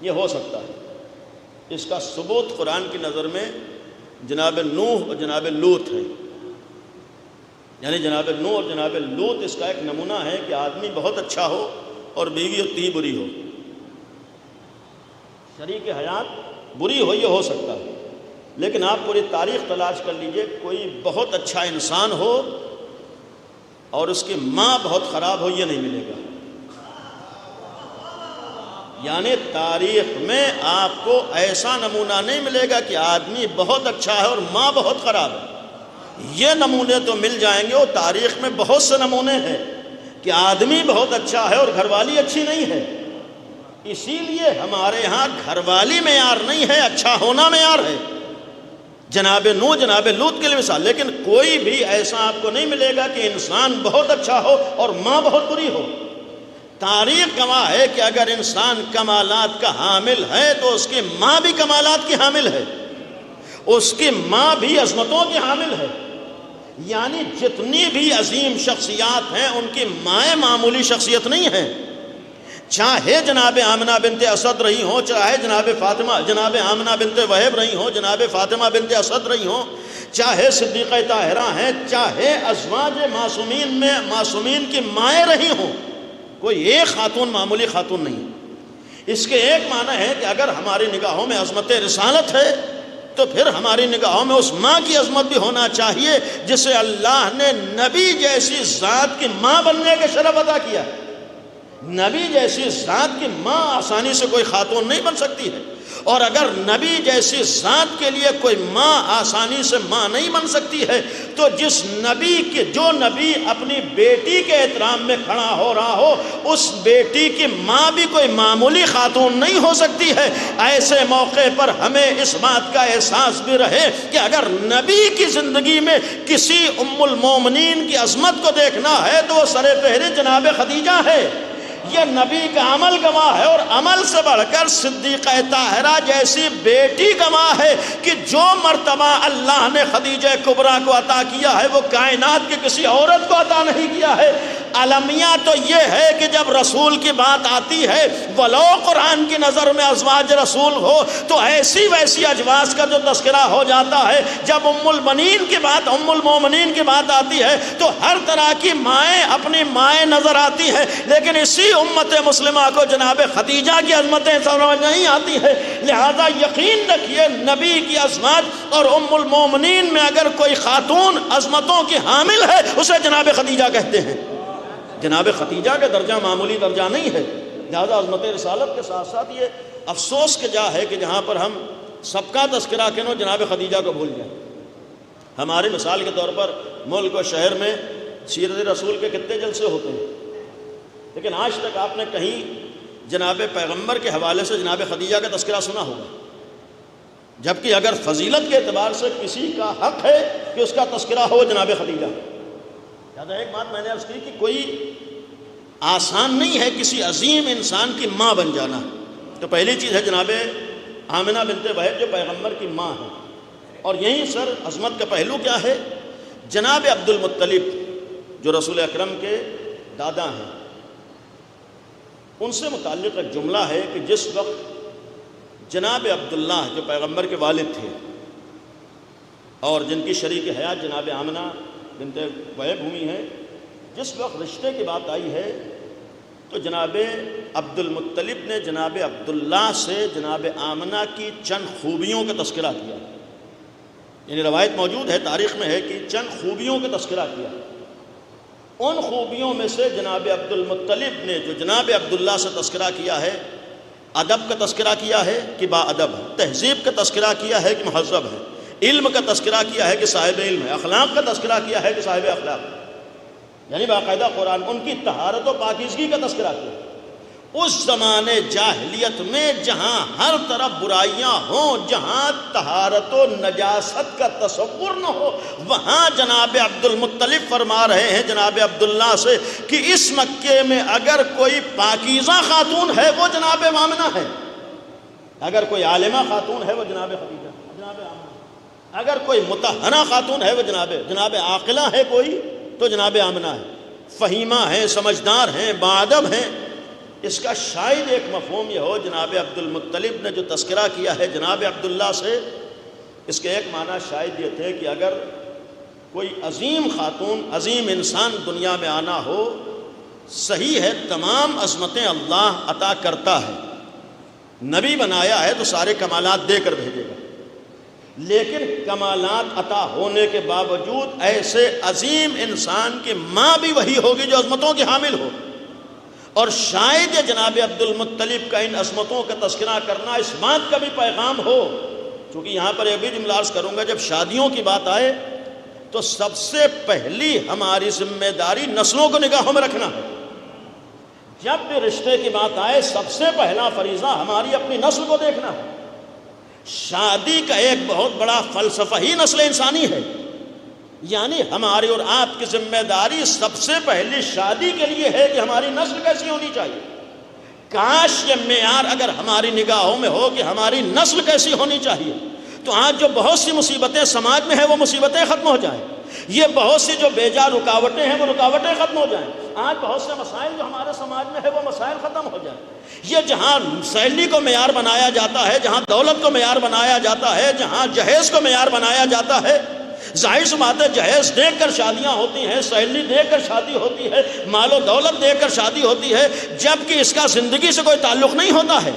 یہ ہو سکتا ہے۔ اس کا ثبوت قرآن کی نظر میں جناب نوح اور جناب لوط ہے، یعنی جناب نوح اور جناب لوط اس کا ایک نمونہ ہے کہ آدمی بہت اچھا ہو اور بیوی اتنی ہی بری ہو، شریک حیات بری ہو، یہ ہو سکتا ہے۔ لیکن آپ پوری تاریخ تلاش کر لیجئے، کوئی بہت اچھا انسان ہو اور اس کی ماں بہت خراب ہو، یہ نہیں ملے گا۔ یعنی تاریخ میں آپ کو ایسا نمونہ نہیں ملے گا کہ آدمی بہت اچھا ہے اور ماں بہت خراب ہے۔ یہ نمونے تو مل جائیں گے، اور تاریخ میں بہت سے نمونے ہیں کہ آدمی بہت اچھا ہے اور گھر والی اچھی نہیں ہے۔ اسی لیے ہمارے ہاں گھر والی معیار نہیں ہے، اچھا ہونا معیار ہے۔ جناب نوح جناب لوط کے لیے مثال، لیکن کوئی بھی ایسا آپ کو نہیں ملے گا کہ انسان بہت اچھا ہو اور ماں بہت بری ہو۔ تاریخ گواہ ہے کہ اگر انسان کمالات کا حامل ہے تو اس کی ماں بھی کمالات کی حامل ہے، اس کی ماں بھی عظمتوں کی حامل ہے۔ یعنی جتنی بھی عظیم شخصیات ہیں ان کی مائیں معمولی شخصیت نہیں ہیں، چاہے جناب آمنہ بنت اسد رہی ہوں، چاہے جناب آمنہ بنت وہب رہی ہوں، جناب فاطمہ بنت اسد رہی ہوں، چاہے صدیقہ طاہرہ ہیں، چاہے ازواج معصومین میں معصومین کی مائیں رہی ہوں، کوئی ایک خاتون معمولی خاتون نہیں۔ اس کے ایک معنی ہے کہ اگر ہماری نگاہوں میں عظمت رسالت ہے تو پھر ہماری نگاہوں میں اس ماں کی عظمت بھی ہونا چاہیے جسے اللہ نے نبی جیسی ذات کی ماں بننے کے شرف عطا کیا۔ نبی جیسی ذات کی ماں آسانی سے کوئی خاتون نہیں بن سکتی ہے، اور اگر نبی جیسی ذات کے لیے کوئی ماں آسانی سے ماں نہیں بن سکتی ہے تو جو نبی اپنی بیٹی کے احترام میں کھڑا ہو رہا ہو، اس بیٹی کی ماں بھی کوئی معمولی خاتون نہیں ہو سکتی ہے۔ ایسے موقع پر ہمیں اس بات کا احساس بھی رہے کہ اگر نبی کی زندگی میں کسی ام المومنین کی عظمت کو دیکھنا ہے تو وہ سر فہرست جناب خدیجہ ہے۔ یہ نبی کا عمل گواہ ہے، اور عمل سے بڑھ کر صدیقہ طاہرہ جیسی بیٹی گواہ ہے کہ جو مرتبہ اللہ نے خدیجہ کبریٰ کو عطا کیا ہے وہ کائنات کی کسی عورت کو عطا نہیں کیا ہے۔ المیہ تو یہ ہے کہ جب رسول کی بات آتی ہے، ولو قرآن کی نظر میں ازواج رسول ہو تو ایسی ویسی ازواج کا جو تذکرہ ہو جاتا ہے، جب ام المومنین کی بات آتی ہے تو ہر طرح کی مائیں اپنی مائیں نظر آتی ہے، لیکن اسی امت مسلمہ کو جناب خدیجہ کی عظمتیں سمجھ نہیں آتی ہے۔ لہذا یقین رکھیے نبی کی عظمت اور ام المومنین میں اگر کوئی خاتون عظمتوں کی حامل ہے اسے جناب خدیجہ کہتے ہیں۔ جناب ختیجہ کا درجہ معمولی درجہ نہیں ہے، لہذا عظمت رسالت کے ساتھ ساتھ یہ افسوس کے جا ہے کہ جہاں پر ہم سب کا تذکرہ کریں جناب خدیجہ کو بھول جائیں۔ ہماری مثال کے طور پر ملک و شہر میں سیرت رسول کے کتنے جلسے ہوتے ہیں، لیکن آج تک آپ نے کہیں جناب پیغمبر کے حوالے سے جناب خدیجہ کا تذکرہ سنا ہوگا، جبکہ اگر فضیلت کے اعتبار سے کسی کا حق ہے کہ اس کا تذکرہ ہو جناب خدیجہ۔ لہٰذا ایک بات میں نے عرض کی کہ کوئی آسان نہیں ہے کسی عظیم انسان کی ماں بن جانا۔ تو پہلی چیز ہے جناب آمنہ بنت وہب جو پیغمبر کی ماں ہے، اور یہیں سر عظمت کا پہلو کیا ہے، جناب عبد المطلب جو رسول اکرم کے دادا ہیں، ان سے متعلق ایک جملہ ہے کہ جس وقت جناب عبداللہ جو پیغمبر کے والد تھے اور جن کی شریک حیات جناب آمنہ بنت وہب ہوئی ہیں، جس وقت رشتے کی بات آئی ہے تو جناب عبد المطلب نے جناب عبداللہ سے جناب آمنہ کی چند خوبیوں کا تذکرہ کیا، یعنی روایت موجود ہے، تاریخ میں ہے کہ چند خوبیوں کا تذکرہ کیا۔ ان خوبیوں میں سے جناب عبد المطلب نے جو جناب عبداللہ سے تذکرہ کیا ہے، ادب کا تذکرہ کیا ہے کہ با ادب ہے، تہذیب کا تذکرہ کیا ہے کہ مہذب ہے، علم کا تذکرہ کیا ہے کہ صاحب علم ہے، اخلاق کا تذکرہ کیا ہے کہ صاحب اخلاق ہے، یعنی باقاعدہ قرآن ان کی طہارت و پاکیزگی کا تذکرہ کیا۔ اس زمانے جاہلیت میں جہاں ہر طرف برائیاں ہوں، جہاں طہارت و نجاست کا تصور نہ ہو، وہاں جناب عبد المطلب فرما رہے ہیں جناب عبداللہ سے کہ اس مکے میں اگر کوئی پاکیزہ خاتون ہے وہ جناب آمنہ ہے، اگر کوئی عالمہ خاتون ہے وہ جناب خدیجہ، جناب آمنہ، اگر کوئی مطہرہ خاتون ہے وہ جناب عاقلہ ہے کوئی تو جناب آمنہ ہے، فہیمہ ہیں، سمجھدار ہیں، باادب ہیں۔ اس کا شاید ایک مفہوم یہ ہو جناب عبد المطلب نے جو تذکرہ کیا ہے جناب عبداللہ سے، اس کے ایک معنی شاید یہ تھے کہ اگر کوئی عظیم خاتون، عظیم انسان دنیا میں آنا ہو، صحیح ہے تمام عظمتیں اللہ عطا کرتا ہے، نبی بنایا ہے تو سارے کمالات دے کر بھیجے گا، لیکن کمالات عطا ہونے کے باوجود ایسے عظیم انسان کی ماں بھی وہی ہوگی جو عظمتوں کی حامل ہو، اور شاید یہ جناب عبد المطلب کا ان عظمتوں کا تذکرہ کرنا اس بات کا بھی پیغام ہو، چونکہ یہاں پر یہ بھی جملہ عرض کروں گا، جب شادیوں کی بات آئے تو سب سے پہلی ہماری ذمہ داری نسلوں کو نگاہوں میں رکھنا ہے۔ جب بھی رشتے کی بات آئے سب سے پہلا فریضہ ہماری اپنی نسل کو دیکھنا ہے۔ شادی کا ایک بہت بڑا فلسفہ ہی نسل انسانی ہے، یعنی ہماری اور آپ کی ذمہ داری سب سے پہلی شادی کے لیے ہے کہ ہماری نسل کیسی ہونی چاہیے۔ کاش یہ معیار اگر ہماری نگاہوں میں ہو کہ ہماری نسل کیسی ہونی چاہیے، تو آج جو بہت سی مصیبتیں سماج میں ہیں وہ مصیبتیں ختم ہو جائیں، یہ بہت سی جو بے جا رکاوٹیں ہیں وہ رکاوٹیں ختم ہو جائیں، آج بہت سے مسائل جو ہمارے سماج میں ہے وہ مسائل ختم ہو جائیں۔ یہ جہاں سیلی کو معیار بنایا جاتا ہے، جہاں دولت کو معیار بنایا جاتا ہے، جہاں جہیز کو معیار بنایا جاتا ہے، ظاہر سی بات ہے جہیز دیکھ کر شادیاں ہوتی ہیں، سہیلی دیکھ کر شادی ہوتی ہے، مال و دولت دیکھ کر شادی ہوتی ہے، جبکہ اس کا زندگی سے کوئی تعلق نہیں ہوتا ہے،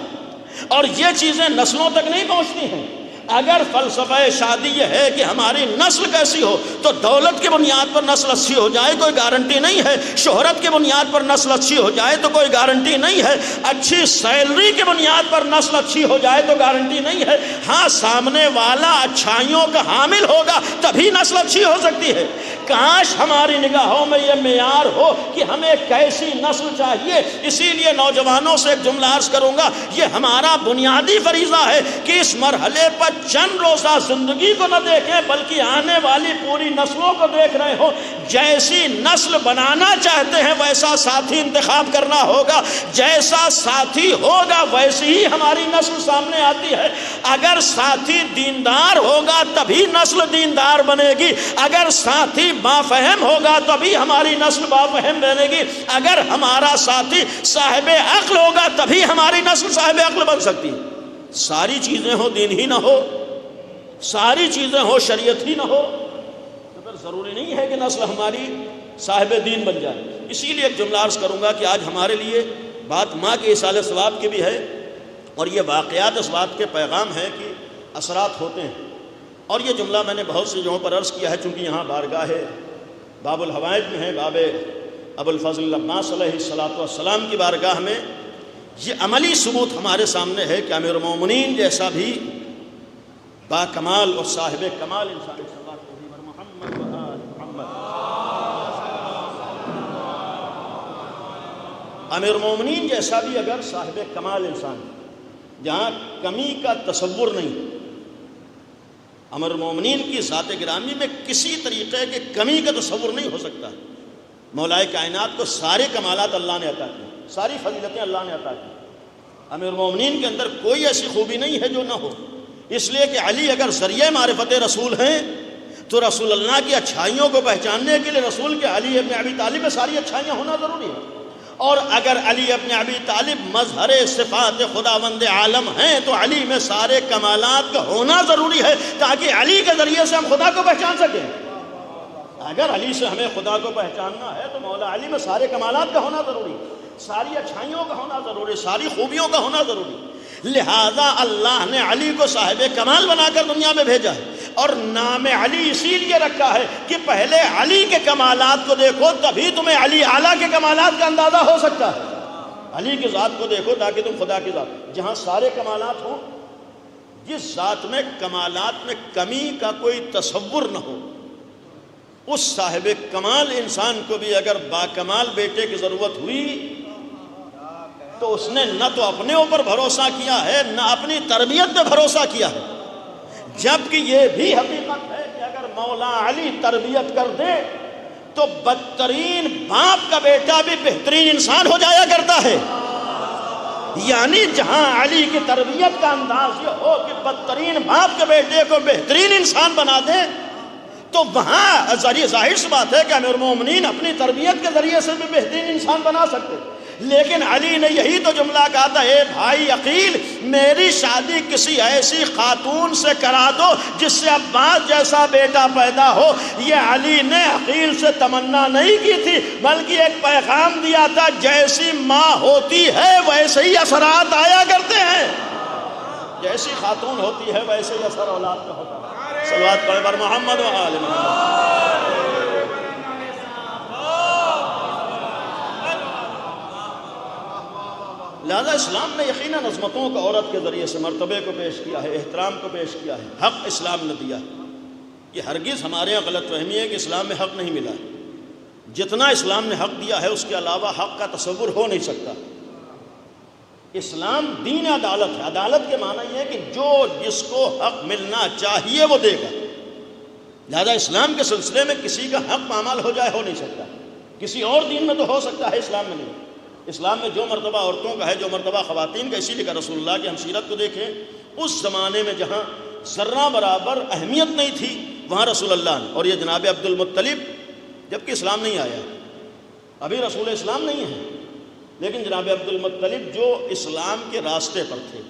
اور یہ چیزیں نسلوں تک نہیں پہنچتی ہیں۔ اگر فلسفہ شادی یہ ہے کہ ہماری نسل کیسی ہو، تو دولت کی بنیاد پر نسل اچھی ہو جائے کوئی گارنٹی نہیں ہے، شہرت کی بنیاد پر نسل اچھی ہو جائے تو کوئی گارنٹی نہیں ہے، اچھی سیلری کی بنیاد پر نسل اچھی ہو جائے تو گارنٹی نہیں ہے۔ ہاں سامنے والا اچھائیوں کا حامل ہوگا تبھی نسل اچھی ہو سکتی ہے۔ کاش ہماری نگاہوں میں یہ معیار ہو کہ ہمیں کیسی نسل چاہیے۔ اسی لیے نوجوانوں سے ایک جملہ عرض کروں گا، یہ ہمارا بنیادی فریضہ ہے کہ اس مرحلے پر چند روزہ زندگی کو نہ دیکھیں بلکہ آنے والی پوری نسلوں کو دیکھ رہے ہوں۔ جیسی نسل بنانا چاہتے ہیں ویسا ساتھی انتخاب کرنا ہوگا، جیسا ساتھی ہوگا ویسی ہی ہماری نسل سامنے آتی ہے۔ اگر ساتھی دیندار ہوگا تبھی نسل دیندار بنے گی، اگر ساتھی بافہم ہوگا تبھی ہماری نسل بافہم بنے گی، اگر ہمارا ساتھی صاحب عقل ہوگا تبھی ہماری نسل صاحب عقل بن سکتی ہے۔ ساری چیزیں ہو دین ہی نہ ہو، ساری چیزیں ہو شریعت ہی نہ ہو، تو پھر ضروری نہیں ہے کہ نسل ہماری صاحب دین بن جائے۔ اسی لیے ایک جملہ عرض کروں گا کہ آج ہمارے لیے بات ماں کے ایصال ثواب کی بھی ہے، اور یہ واقعات اس بات کے پیغام ہیں کہ اثرات ہوتے ہیں۔ اور یہ جملہ میں نے بہت سی جگہوں پر عرض کیا ہے، چونکہ یہاں بارگاہ باب الحوائج میں ہے، باب ابو الفضل عباس علیہ السلام کی بارگاہ میں یہ عملی ثبوت ہمارے سامنے ہے کہ امیر المومنین جیسا بھی با کمال اور صاحب کمال انسان محمد و آل محمد، امیر المومنین جیسا بھی اگر صاحب کمال انسان جہاں کمی کا تصور نہیں، امیر المومنین کی ذات گرامی میں کسی طریقے کے کمی کا تصور نہیں ہو سکتا۔ مولائے کائنات کو سارے کمالات اللہ نے عطا کیے، ساری فضیلتیں اللہ نے عطا کی، امیر المومنین کے اندر کوئی ایسی خوبی نہیں ہے جو نہ ہو۔ اس لیے کہ علی اگر ذریعہ معرفت رسول ہیں تو رسول اللہ کی اچھائیوں کو پہچاننے کے لیے رسول کے علی ابن ابی طالب میں ساری اچھائیاں ہونا ضروری ہے، اور اگر علی ابن ابی طالب مظہر صفات خداوند عالم ہیں تو علی میں سارے کمالات کا ہونا ضروری ہے، تاکہ علی کے ذریعے سے ہم خدا کو پہچان سکیں۔ اگر علی سے ہمیں خدا کو پہچاننا ہے تو مولا علی میں سارے کمالات کا ہونا ضروری ہے، ساری اچھائیوں کا ہونا ضروری، ساری خوبیوں کا ہونا ضروری۔ لہذا اللہ نے علی کو صاحب کمال بنا کر دنیا میں بھیجا ہے، اور نام علی اسی لیے رکھا ہے کہ پہلے علی کے کمالات کو دیکھو تبھی تمہیں علی اعلیٰ کے کمالات کا اندازہ ہو سکتا ہے۔ علی کی ذات کو دیکھو تاکہ تم خدا کی ذات، جہاں سارے کمالات ہوں، جس ذات میں کمالات میں کمی کا کوئی تصور نہ ہو، اس صاحب کمال انسان کو بھی اگر باکمال بیٹے کی ضرورت ہوئی تو اس نے نہ تو اپنے اوپر بھروسہ کیا ہے نہ اپنی تربیت پہ بھروسہ کیا ہے، جبکہ یہ بھی حقیقت ہے کہ اگر مولا علی تربیت کر دے تو بدترین باپ کا بیٹا بھی بہترین انسان ہو جایا کرتا ہے۔ یعنی جہاں علی کی تربیت کا انداز یہ ہو کہ بدترین باپ کے بیٹے کو بہترین انسان بنا دے تو وہاں ظاہر سی بات ہے کہ امیر المومنین اپنی تربیت کے ذریعے سے بھی بہترین انسان بنا سکتے، لیکن علی نے یہی تو جملہ کہا تھا، اے بھائی عقیل میری شادی کسی ایسی خاتون سے کرا دو جس سے عباس جیسا بیٹا پیدا ہو۔ یہ علی نے عقیل سے تمنا نہیں کی تھی بلکہ ایک پیغام دیا تھا، جیسی ماں ہوتی ہے ویسے ہی اثرات آیا کرتے ہیں، جیسی خاتون ہوتی ہے ویسے ہی اثر اولاد کا ہوتا ہے۔ صلوات پڑھیں بر محمد و آل محمد۔ لہذا اسلام نے یقیناً عظمتوں کو عورت کے ذریعے سے مرتبے کو پیش کیا ہے، احترام کو پیش کیا ہے، حق اسلام نے دیا ہے۔ یہ ہرگز ہمارے یہاں غلط فہمی ہے کہ اسلام میں حق نہیں ملا ہے، جتنا اسلام نے حق دیا ہے اس کے علاوہ حق کا تصور ہو نہیں سکتا۔ اسلام دین عدالت ہے، عدالت کے معنی یہ ہے کہ جو جس کو حق ملنا چاہیے وہ دے گا، لہذا اسلام کے سلسلے میں کسی کا حق پامال ہو جائے ہو نہیں سکتا، کسی اور دین میں تو ہو سکتا ہے، اسلام میں نہیں۔ اسلام میں جو مرتبہ عورتوں کا ہے، جو مرتبہ خواتین کا، اسی لیے کہ رسول اللہ کی ہم سیرت کو دیکھیں، اس زمانے میں جہاں ذرہ برابر اہمیت نہیں تھی وہاں رسول اللہ نے، اور یہ جناب عبد المطلب جبکہ اسلام نہیں آیا، ابھی رسول اسلام نہیں ہے، لیکن جناب عبد المطلب جو اسلام کے راستے پر تھے۔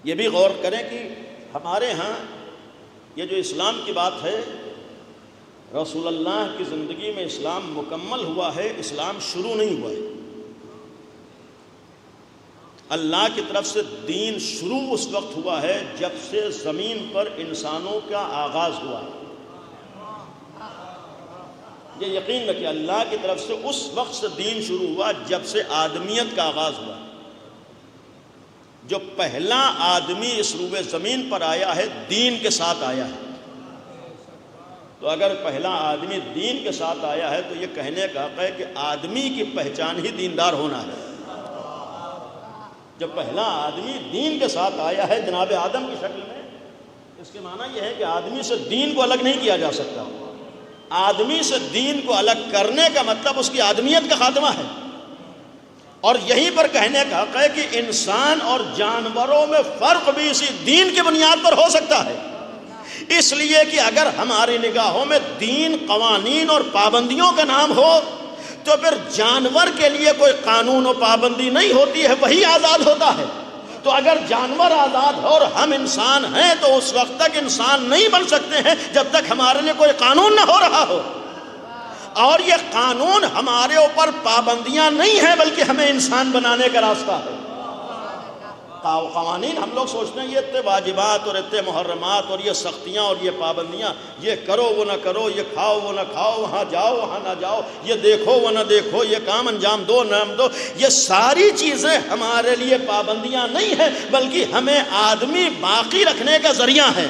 یہ بھی غور کریں کہ ہمارے ہاں یہ جو اسلام کی بات ہے، رسول اللہ کی زندگی میں اسلام مکمل ہوا ہے، اسلام شروع نہیں ہوا ہے۔ اللہ کی طرف سے دین شروع اس وقت ہوا ہے جب سے زمین پر انسانوں کا آغاز ہوا ہے۔ یہ یقین رکھیں اللہ کی طرف سے اس وقت سے دین شروع ہوا جب سے آدمیت کا آغاز ہوا۔ جو پہلا آدمی اس روئے زمین پر آیا ہے دین کے ساتھ آیا ہے، تو اگر پہلا آدمی دین کے ساتھ آیا ہے تو یہ کہنے کا حق ہے کہ آدمی کی پہچان ہی دیندار ہونا ہے۔ جب پہلا آدمی دین کے ساتھ آیا ہے جناب آدم کی شکل میں، اس کے معنی یہ ہے کہ آدمی سے دین کو الگ نہیں کیا جا سکتا۔ آدمی سے دین کو الگ کرنے کا مطلب اس کی آدمیت کا خاتمہ ہے، اور یہیں پر کہنے کا حق ہے کہ انسان اور جانوروں میں فرق بھی اسی دین کی بنیاد پر ہو سکتا ہے۔ اس لیے کہ اگر ہماری نگاہوں میں دین قوانین اور پابندیوں کا نام ہو تو پھر جانور کے لیے کوئی قانون و پابندی نہیں ہوتی ہے، وہی آزاد ہوتا ہے۔ تو اگر جانور آزاد ہو اور ہم انسان ہیں تو اس وقت تک انسان نہیں بن سکتے ہیں جب تک ہمارے لیے کوئی قانون نہ ہو رہا ہو، اور یہ قانون ہمارے اوپر پابندیاں نہیں ہیں بلکہ ہمیں انسان بنانے کا راستہ ہے۔ قوانین ہم لوگ سوچتے ہیں یہ اتنے واجبات اور اتنے محرمات اور یہ سختیاں اور یہ پابندیاں، یہ کرو وہ نہ کرو، یہ کھاؤ وہ نہ کھاؤ، وہاں جاؤ وہاں نہ جاؤ، یہ دیکھو وہ نہ دیکھو، یہ کام انجام دو نہ دو، یہ ساری چیزیں ہمارے لیے پابندیاں نہیں ہیں بلکہ ہمیں آدمی باقی رکھنے کا ذریعہ ہیں۔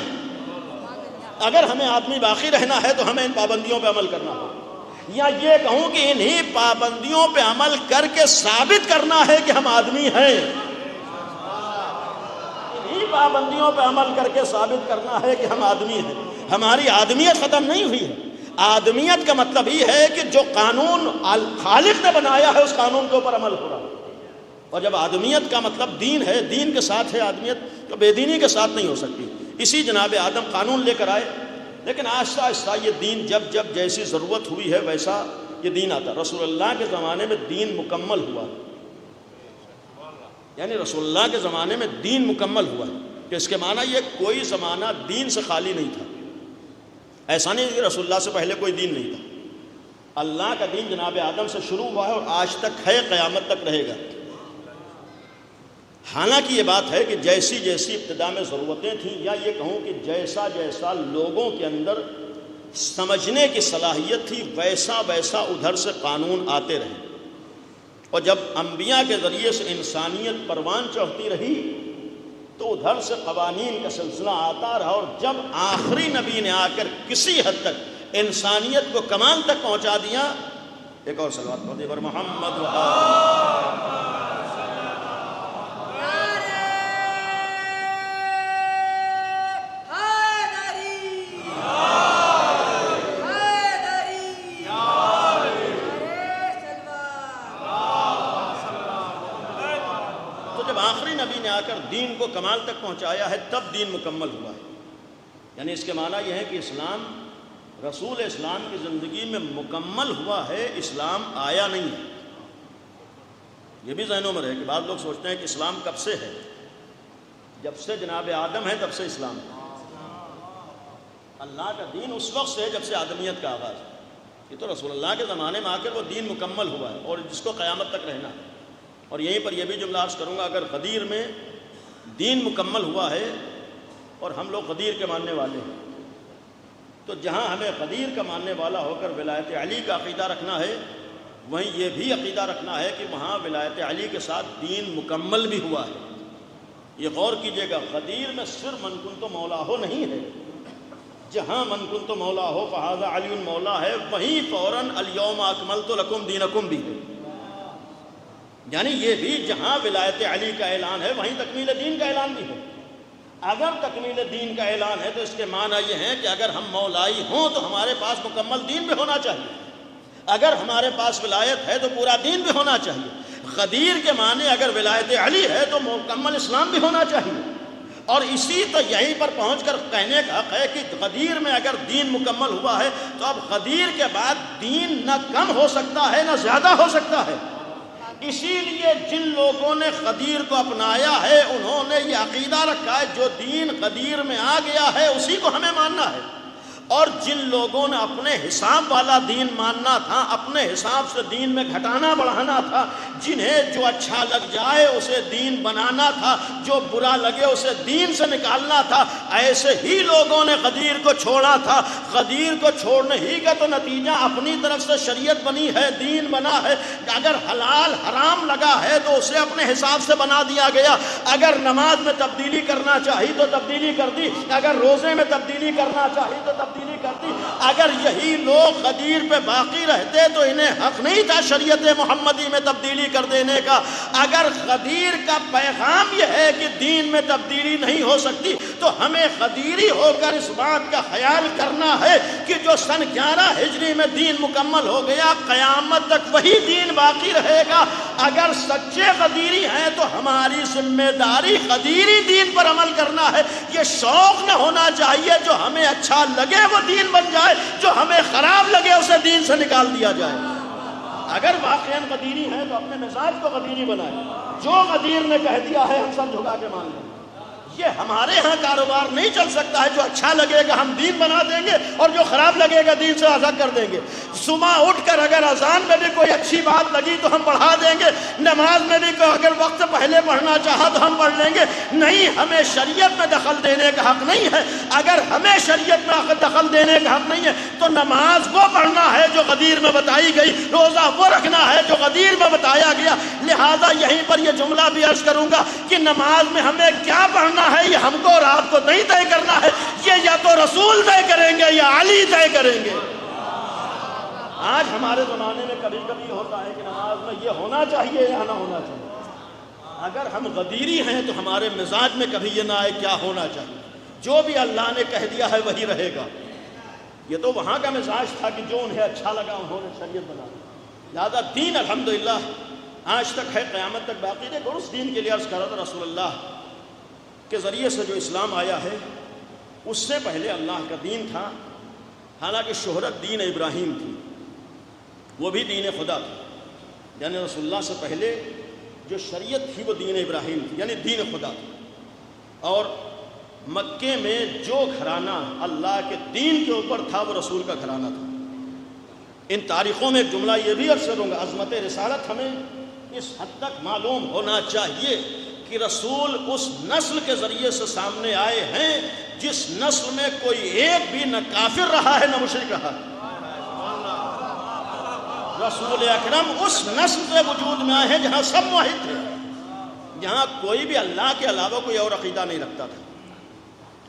اگر ہمیں آدمی باقی رہنا ہے تو ہمیں ان پابندیوں پہ عمل کرنا ہو، یا یہ کہوں کہ انہی پابندیوں پہ عمل کر کے ثابت کرنا ہے کہ ہم آدمی ہیں، انہی پابندیوں پہ عمل کر کے ثابت کرنا ہے کہ ہم آدمی ہیں۔ ہماری آدمیت ختم نہیں ہوئی ہے۔ آدمیت کا مطلب یہ ہے کہ جو قانون خالق نے بنایا ہے اس قانون کے اوپر عمل ہو رہا ہے، اور جب آدمیت کا مطلب دین ہے، دین کے ساتھ ہے آدمیت، تو بے دینی کے ساتھ نہیں ہو سکتی۔ اسی جناب آدم قانون لے کر آئے، لیکن آہستہ آہستہ یہ دین جب جیسی ضرورت ہوئی ہے ویسا یہ دین آتا۔ رسول اللہ کے زمانے میں دین مکمل ہوا، یعنی رسول اللہ کے زمانے میں دین مکمل ہوا ہے، کہ اس کے معنی یہ کوئی زمانہ دین سے خالی نہیں تھا۔ ایسا نہیں کہ رسول اللہ سے پہلے کوئی دین نہیں تھا۔ اللہ کا دین جناب آدم سے شروع ہوا ہے اور آج تک ہے، قیامت تک رہے گا۔ حالانکہ یہ بات ہے کہ جیسی جیسی ابتدا میں ضرورتیں تھیں، یا یہ کہوں کہ جیسا جیسا لوگوں کے اندر سمجھنے کی صلاحیت تھی، ویسا ویسا ادھر سے قانون آتے رہے، اور جب انبیاء کے ذریعے سے انسانیت پروان چڑھتی رہی تو ادھر سے قوانین کا سلسلہ آتا رہا، اور جب آخری نبی نے آ کر کسی حد تک انسانیت کو کمال تک پہنچا دیا، ایک اور صلوات پڑھتے پر محمد دین کو کمال تک پہنچایا ہے، تب دین مکمل ہوا ہے۔ یعنی اس کے معنی یہ ہے کہ اسلام، رسول اسلام کی زندگی میں مکمل ہوا ہے، اسلام آیا نہیں ہے۔ یہ بھی ذہنوں میں رہے کہ بعض لوگ سوچتے ہیں کہ اسلام کب سے ہے، جب سے جناب آدم ہے تب سے اسلام ہے۔ اللہ کا دین اس وقت سے ہے جب سے آدمیت کا آغاز ہے۔ یہ تو رسول اللہ کے زمانے میں آ کر وہ دین مکمل ہوا ہے، اور جس کو قیامت تک رہنا ہے۔ اور یہیں پر یہ بھی جملہ عرض کروں گا، اگر غدیر میں دین مکمل ہوا ہے اور ہم لوگ غدیر کے ماننے والے ہیں، تو جہاں ہمیں غدیر کا ماننے والا ہو کر ولایت علی کا عقیدہ رکھنا ہے، وہیں یہ بھی عقیدہ رکھنا ہے کہ وہاں ولایت علی کے ساتھ دین مکمل بھی ہوا ہے۔ یہ غور کیجئے گا، غدیر میں صرف من کنت مولا ہو نہیں ہے، جہاں من کنت مولا ہو فہذا علی مولا ہے، وہیں فوراً الیوم اکملت لکم دینکم بھی ہے۔ یعنی یہ بھی جہاں ولایت علی کا اعلان ہے وہیں تکمیل دین کا اعلان بھی ہے۔ اگر تکمیل دین کا اعلان ہے تو اس کے معنی یہ ہے کہ اگر ہم مولائی ہوں تو ہمارے پاس مکمل دین بھی ہونا چاہیے، اگر ہمارے پاس ولایت ہے تو پورا دین بھی ہونا چاہیے۔ غدیر کے معنی اگر ولایت علی ہے تو مکمل اسلام بھی ہونا چاہیے۔ اور اسی تو یہیں پر پہنچ کر کہنے کا حق ہے کہ غدیر میں اگر دین مکمل ہوا ہے تو اب غدیر کے بعد دین نہ کم ہو سکتا ہے نہ زیادہ ہو سکتا ہے۔ اسی لیے جن لوگوں نے غدیر کو اپنایا ہے انہوں نے یہ عقیدہ رکھا ہے جو دین غدیر میں آ گیا ہے اسی کو ہمیں ماننا ہے، اور جن لوگوں نے اپنے حساب والا دین ماننا تھا، اپنے حساب سے دین میں گھٹانا بڑھانا تھا، جنہیں جو اچھا لگ جائے اسے دین بنانا تھا، جو برا لگے اسے دین سے نکالنا تھا، ایسے ہی لوگوں نے غدیر کو چھوڑا تھا۔ غدیر کو چھوڑنے ہی کا تو نتیجہ اپنی طرف سے شریعت بنی ہے، دین بنا ہے۔ اگر حلال حرام لگا ہے تو اسے اپنے حساب سے بنا دیا گیا، اگر نماز میں تبدیلی کرنا چاہی تو تبدیلی کر دی، اگر روزے میں تبدیلی کرنا چاہی تو تبدیلی کر دی۔ اگر یہی لوگ غدیر پہ باقی رہتے تو انہیں حق نہیں تھا شریعت محمدی میں تبدیلی کر دینے کا۔ اگر غدیر کا پیغام یہ ہے کہ دین میں تبدیلی نہیں ہو سکتی تو ہمیں غدیری ہو کر اس بات کا خیال کرنا ہے کہ جو سن 11 ہجری میں دین مکمل ہو گیا قیامت تک وہی دین باقی رہے گا۔ اگر سچے غدیری ہیں تو ہماری ذمہ داری غدیری دین پر عمل کرنا ہے۔ یہ شوق نہ ہونا چاہیے جو ہمیں اچھا لگے وہ دین بن جائے، جو ہمیں خراب لگے اسے دین سے نکال دیا جائے۔ اگر واقعاً غدیری ہیں تو اپنے مزاج کو غدیری بنائے، جو غدیر نے کہہ دیا ہے ہم سر جھکا کے مان لیں۔ یہ ہمارے ہاں کاروبار نہیں چل سکتا ہے. جو اچھا لگے گا ہم دین بنا دیں گے اور جو خراب لگے گا دین سے آزاد کر دیں گے. صبح اٹھ کر اگر اذان میں بھی کوئی اچھی بات لگی تو ہم پڑھا دیں گے, نماز میں بھی اگر وقت پہلے پڑھنا چاہا تو ہم پڑھ لیں گے. نہیں, ہمیں شریعت میں دخل دینے کا حق نہیں ہے. اگر ہمیں شریعت میں دخل دینے کا حق نہیں ہے تو نماز وہ پڑھنا ہے جو غدیر میں بتائی گئی, روزہ وہ رکھنا ہے جو غدیر میں بتایا گیا. لہذا یہیں پر یہ جملہ بھی عرض کروں گا کہ نماز میں ہمیں کیا پڑھنا ہے یہ ہم کو اور آپ کو نہیں طے کرنا ہے, یہ یا تو رسول طے کریں گے یا علی طے کریں گے. آج ہمارے زمانے میں کبھی کبھی ہوتا ہے کہ نماز میں یہ ہونا چاہیے یا نہ ہونا چاہیے. اگر ہم غدیری ہیں تو ہمارے مزاج میں کبھی یہ نہ آئے کیا ہونا چاہیے. جو بھی اللہ نے کہہ دیا ہے وہی رہے گا. یہ تو وہاں کا مزاج تھا کہ جو انہیں اچھا لگا انہوں نے شریعت بنا دی. لہذا دین الحمدللہ آج تک ہے, قیامت تک باقی رہے گا. اور اس دین کے لیے عرض کر رہا تھا رسول اللہ کے ذریعے سے جو اسلام آیا ہے اس سے پہلے اللہ کا دین تھا. حالانکہ شہرت دین ابراہیم تھی, وہ بھی دین خدا تھا. یعنی رسول اللہ سے پہلے جو شریعت تھی وہ دین ابراہیم تھی, یعنی دین خدا تھا. اور مکے میں جو گھرانہ اللہ کے دین کے اوپر تھا وہ رسول کا گھرانہ تھا. ان تاریخوں میں ایک جملہ یہ بھی عرض کروں گا, عظمت رسالت ہمیں اس حد تک معلوم ہونا چاہیے کہ رسول اس نسل کے ذریعے سے سامنے آئے ہیں جس نسل میں کوئی ایک بھی نہ کافر رہا ہے نہ مشرک رہا ہے. رسول اکرم اس نسل سے وجود میں آئے ہیں جہاں سب موحد تھے, جہاں کوئی بھی اللہ کے علاوہ کوئی اور عقیدہ نہیں رکھتا تھا.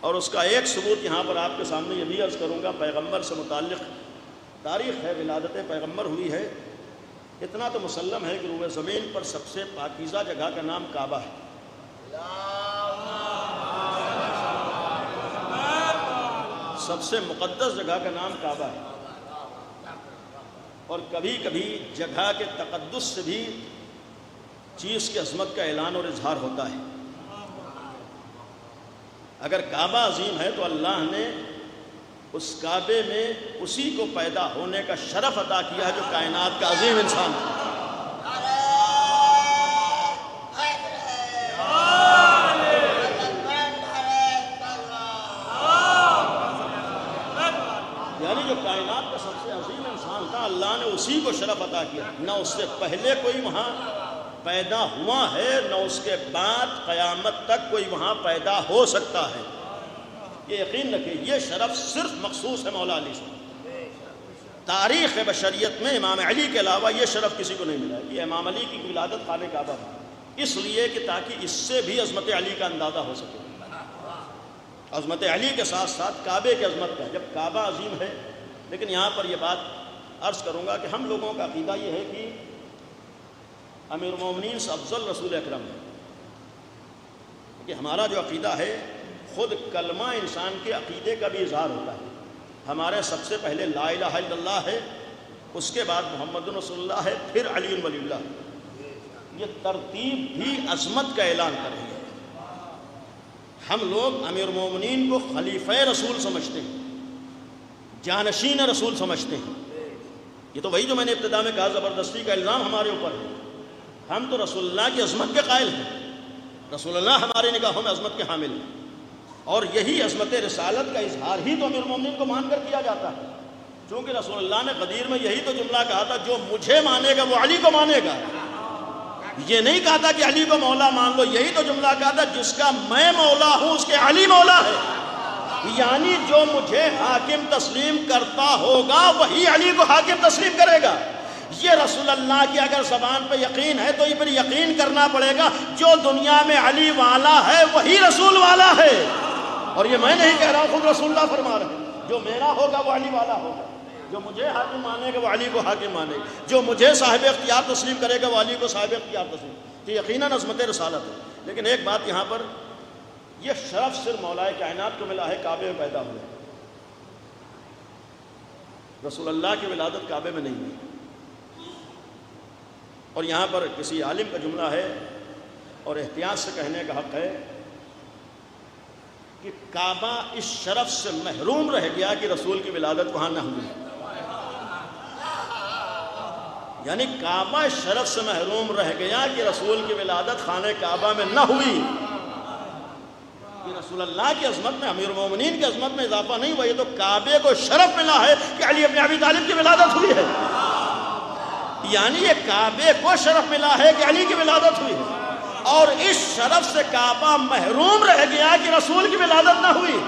اور اس کا ایک ثبوت یہاں پر آپ کے سامنے یہ بھی عرض کروں گا. پیغمبر سے متعلق تاریخ ہے, ولادت پیغمبر ہوئی ہے. اتنا تو مسلم ہے کہ روئے زمین پر سب سے پاکیزہ جگہ کا نام کعبہ ہے. سب سے مقدس جگہ کا نام کعبہ ہے. اور کبھی کبھی جگہ کے تقدس سے بھی چیز کی عظمت کا اعلان اور اظہار ہوتا ہے. اگر کعبہ عظیم ہے تو اللہ نے اس کعبے میں اسی کو پیدا ہونے کا شرف عطا کیا ہے جو کائنات کا عظیم انسان تھا. یعنی جو کائنات کا سب سے عظیم انسان تھا اللہ نے اسی کو شرف عطا کیا. نہ اس سے پہلے کوئی وہاں پیدا ہوا ہے نہ اس کے بعد قیامت تک کوئی وہاں پیدا ہو سکتا ہے. یہ یقین رکھیں, یہ شرف صرف مخصوص ہے مولا علی سے. تاریخ بشریت میں امام علی کے علاوہ یہ شرف کسی کو نہیں ملا. یہ امام علی کی ولادت خانہ کعبہ ہے اس لیے کہ تاکہ اس سے بھی عظمت علی کا اندازہ ہو سکے. عظمت علی کے ساتھ ساتھ کعبے کی عظمت کا, جب کعبہ عظیم ہے. لیکن یہاں پر یہ بات عرض کروں گا کہ ہم لوگوں کا عقیدہ یہ ہے کہ امیر المومنین سے افضل رسول اکرم ہے. کہ ہمارا جو عقیدہ ہے خود کلمہ انسان کے عقیدے کا بھی اظہار ہوتا ہے. ہمارے سب سے پہلے لا الہ الا اللہ ہے, اس کے بعد محمد رسول اللہ ہے, پھر علی ولی اللہ. یہ ترتیب بھی عظمت کا اعلان کر رہی ہے. ہم لوگ امیر المومنین کو خلیفہ رسول سمجھتے ہیں, جانشین رسول سمجھتے ہیں. یہ تو وہی جو میں نے ابتدا میں کہا, زبردستی کا الزام ہمارے اوپر ہے. ہم تو رسول اللہ کی عظمت کے قائل ہیں. رسول اللہ ہمارے نگاہوں میں عظمت کے حامل ہیں. اور یہی عظمت رسالت کا اظہار ہی تو امیر المومنین کو مان کر کیا جاتا ہے. چونکہ رسول اللہ نے غدیر میں یہی تو جملہ کہا تھا, جو مجھے مانے گا وہ علی کو مانے گا. یہ نہیں کہا تھا کہ علی کو مولا مان لو, یہی تو جملہ کہا تھا جس کا میں مولا ہوں اس کے علی مولا ہے. یعنی جو مجھے حاکم تسلیم کرتا ہوگا وہی علی کو حاکم تسلیم کرے گا. یہ رسول اللہ کی اگر زبان پہ یقین ہے تو یہ پھر یقین کرنا پڑے گا جو دنیا میں علی والا ہے وہی رسول والا ہے. اور یہ میں نہیں کہہ رہا ہوں, خود رسول اللہ فرما رہے ہیں, جو میرا ہوگا وہ علی والا ہوگا. جو مجھے حاکم مانے گا وہ علی کو حاکم مانے گا. جو مجھے صاحب اختیار تسلیم کرے گا وہ علی کو صاحب اختیار تسلیم. تو یقیناً عظمت رسالت ہے. لیکن ایک بات یہاں پر, یہ شرف صرف مولا کائنات کو ملا ہے, کعبے میں پیدا ہوئے. رسول اللہ کی ولادت کعبے میں نہیں ہوئی. اور یہاں پر کسی عالم کا جملہ ہے اور احتیاط سے کہنے کا حق ہے کہ کعبہ اس شرف سے محروم رہ گیا کہ رسول کی ولادت وہاں نہ ہوئی. یعنی کعبہ اس شرف سے محروم رہ گیا کہ رسول کی ولادت خانہ کعبہ میں نہ ہوئی. رسول اللہ کی عظمت میں، امیر المومنین کی عظمت میں اضافہ نہیں ہوا، یہ تو کعبے کو شرف ملا ہے کہ علی ابن ابی طالب کی ولادت ہوئی ہے، یعنی یہ کعبے کو شرف ملا ہے کہ علی کی ولادت ہوئی ہے، اور اس شرف سے کعبہ محروم رہ گیا کہ رسول کی ولادت نہ ہوئی۔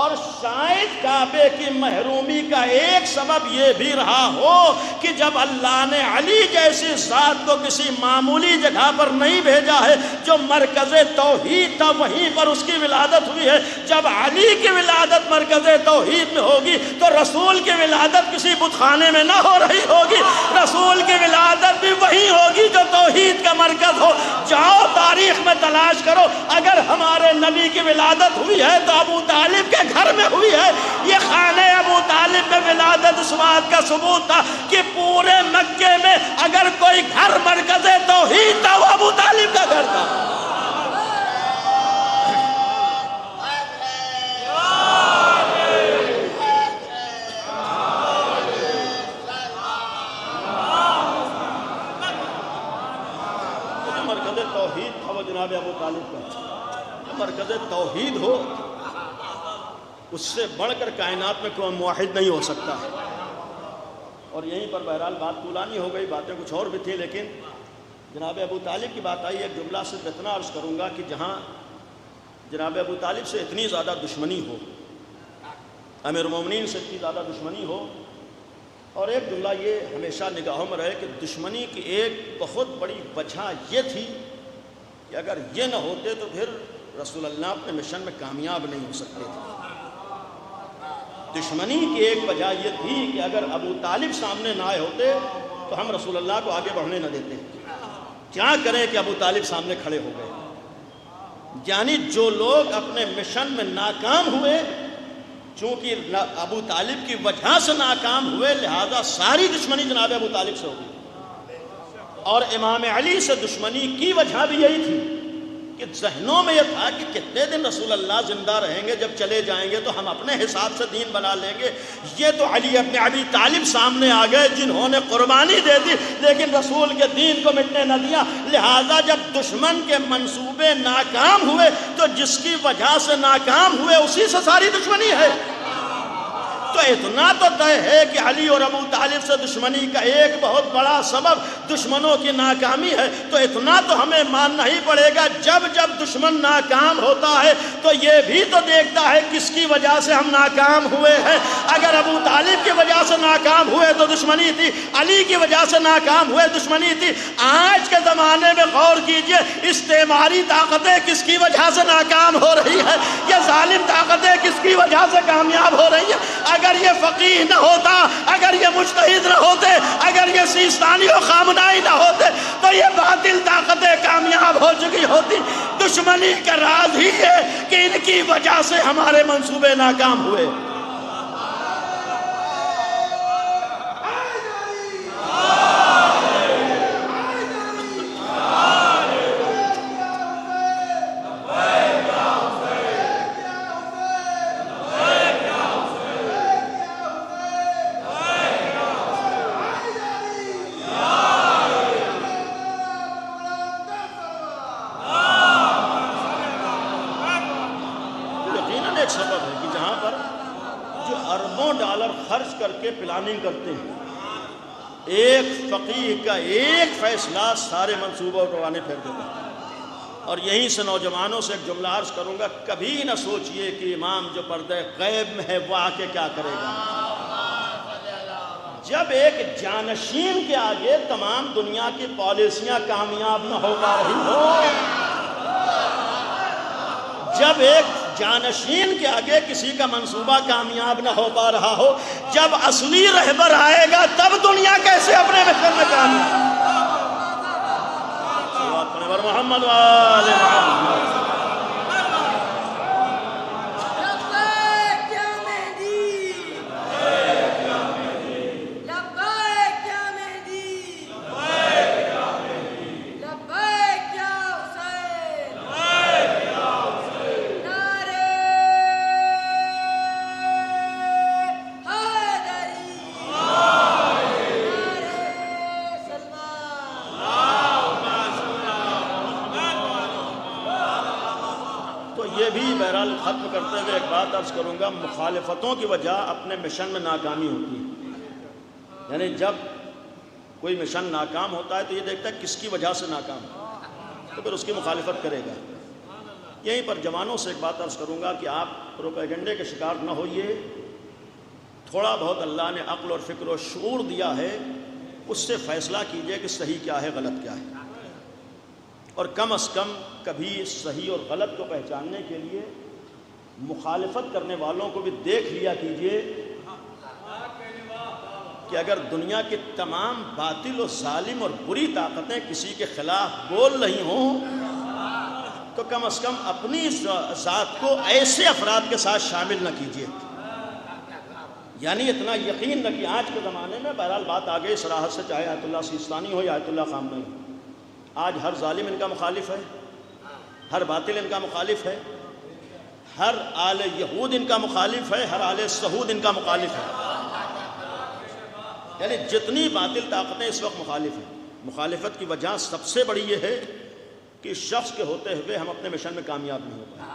اور شاید کعبے کی محرومی کا ایک سبب یہ بھی رہا ہو کہ جب اللہ نے علی جیسی ذات کو کسی معمولی جگہ پر نہیں بھیجا ہے جو مرکز توحید تھا، وہیں پر اس کی ولادت ہوئی ہے۔ جب علی کی ولادت مرکز توحید میں ہوگی تو رسول کی ولادت کسی بت خانے میں نہ ہو رہی ہوگی، رسول کی ولادت بھی وہیں ہوگی جو توحید کا مرکز ہو۔ جاؤ تاریخ میں تلاش کرو، اگر ہمارے نبی کی ولادت ہوئی ہے تو ابو طالب کے گھر میں ہوئی ہے۔ یہ خانہ ابو طالب میں ولادت اس بات کا ثبوت تھا کہ پورے مکے میں اگر کوئی گھر مرکز توحید تھا وہ ابو طالب کا گھر تھا۔ مرکز توحید تھا وہ جناب ابو طالب کا۔ مرکز توحید ہو اس سے بڑھ کر کائنات میں کوئی موحد نہیں ہو سکتا ہے۔ اور یہیں پر بہرحال بات طولانی ہو گئی، باتیں کچھ اور بھی تھی، لیکن جناب ابو طالب کی بات آئی، ایک جملہ صرف اتنا عرض کروں گا کہ جہاں جناب ابو طالب سے اتنی زیادہ دشمنی ہو، امیر المومنین سے اتنی زیادہ دشمنی ہو، اور ایک جملہ یہ ہمیشہ نگاہوں میں رہے کہ دشمنی کی ایک بہت بڑی وجہ یہ تھی کہ اگر یہ نہ ہوتے تو پھر رسول اللہ اپنے مشن میں کامیاب نہیں ہو سکتے تھے۔ دشمنی کی ایک وجہ یہ تھی کہ اگر ابو طالب سامنے نہ آئے ہوتے تو ہم رسول اللہ کو آگے بڑھنے نہ دیتے۔ کیا کریں کہ ابو طالب سامنے کھڑے ہو گئے، یعنی جو لوگ اپنے مشن میں ناکام ہوئے، چونکہ ابو طالب کی وجہ سے ناکام ہوئے، لہذا ساری دشمنی جناب ابو طالب سے ہوگی۔ اور امام علی سے دشمنی کی وجہ بھی یہی تھی کہ ذہنوں میں یہ تھا کہ کتنے دن رسول اللہ زندہ رہیں گے، جب چلے جائیں گے تو ہم اپنے حساب سے دین بنا لیں گے۔ یہ تو علی ابن ابی طالب سامنے آ گئے جنہوں نے قربانی دے دی لیکن رسول کے دین کو مٹنے نہ دیا، لہٰذا جب دشمن کے منصوبے ناکام ہوئے تو جس کی وجہ سے ناکام ہوئے اسی سے ساری دشمنی ہے۔ تو اتنا تو طے ہے کہ علی اور ابو طالب سے دشمنی کا ایک بہت بڑا سبب دشمنوں کی ناکامی ہے، تو اتنا تو ہمیں ماننا ہی پڑے گا جب جب دشمن ناکام ہوتا ہے تو یہ بھی تو دیکھتا ہے کس کی وجہ سے ہم ناکام ہوئے ہیں۔ اگر ابو طالب کی وجہ سے ناکام ہوئے تو دشمنی تھی، علی کی وجہ سے ناکام ہوئے دشمنی تھی۔ آج کے زمانے میں غور کیجئے، استعماری طاقتیں کس کی وجہ سے ناکام ہو رہی ہیں، یہ ظالم طاقتیں کس کی وجہ سے کامیاب ہو رہی ہیں۔ اگر یہ فقیہ نہ ہوتا، اگر یہ مجتہد نہ ہوتے، اگر یہ سیستانی و خامنائی نہ ہوتے تو یہ باطل طاقتیں کامیاب ہو چکی ہوتی۔ دشمنی کا راز ہی ہے کہ ان کی وجہ سے ہمارے منصوبے ناکام ہوئے۔ ایک سبب ہے کہ جہاں پر جو اربوں ڈالر خرچ کر کے پلاننگ کرتے ہیں، ایک فقیہ کا ایک فیصلہ سارے منصوبوں کو آنے پھیر دیتا ہے۔ اور یہیں سے نوجوانوں سے ایک جملہ عرض کروں گا، کبھی نہ سوچئے کہ امام جو پردہ غیب میں ہے وہ آ کے کیا کرے گا۔ جب ایک جانشین کے آگے تمام دنیا کی پالیسیاں کامیاب نہ ہو پا رہی ہو، جب ایک جانشین کے آگے کسی کا منصوبہ کامیاب نہ ہو پا رہا ہو، جب اصلی رہبر آئے گا تب دنیا کیسے اپنے مشن میں کامیاب۔ محمد وآل محمد۔ ختم کرتے ہوئے ایک بات عرض کروں گا، مخالفتوں کی وجہ اپنے مشن میں ناکامی ہوتی ہے۔ یعنی جب کوئی مشن ناکام ہوتا ہے تو یہ دیکھتا ہے کس کی وجہ سے ناکام تو پھر اس کی مخالفت کرے گا۔ یہیں پر جوانوں سے ایک بات عرض کروں گا کہ آپ پروپیگنڈے کے شکار نہ ہوئیے، تھوڑا بہت اللہ نے عقل اور فکر و شعور دیا ہے، اس سے فیصلہ کیجئے کہ صحیح کیا ہے غلط کیا ہے، اور کم از کم کبھی صحیح اور غلط کو پہچاننے کے لیے مخالفت کرنے والوں کو بھی دیکھ لیا کیجئے کہ اگر دنیا کی تمام باطل و ظالم اور بری طاقتیں کسی کے خلاف بول رہی ہوں تو کم از کم اپنی ذات کو ایسے افراد کے ساتھ شامل نہ کیجئے۔ یعنی اتنا یقین نہ کہ آج کے زمانے میں بہرحال بات آ گئی صراحت سے، چاہے آیت اللہ سیستانی ہو یا آیت اللہ خامنئی ہو، آج ہر ظالم ان کا مخالف ہے، ہر باطل ان کا مخالف ہے، ہر آل یہود ان کا مخالف ہے، ہر آل سعود ان کا مخالف ہے۔ یعنی جتنی باطل طاقتیں اس وقت مخالف ہیں، مخالفت کی وجہ سب سے بڑی یہ ہے کہ شخص کے ہوتے ہوئے ہم اپنے مشن میں کامیاب نہیں ہو پائے۔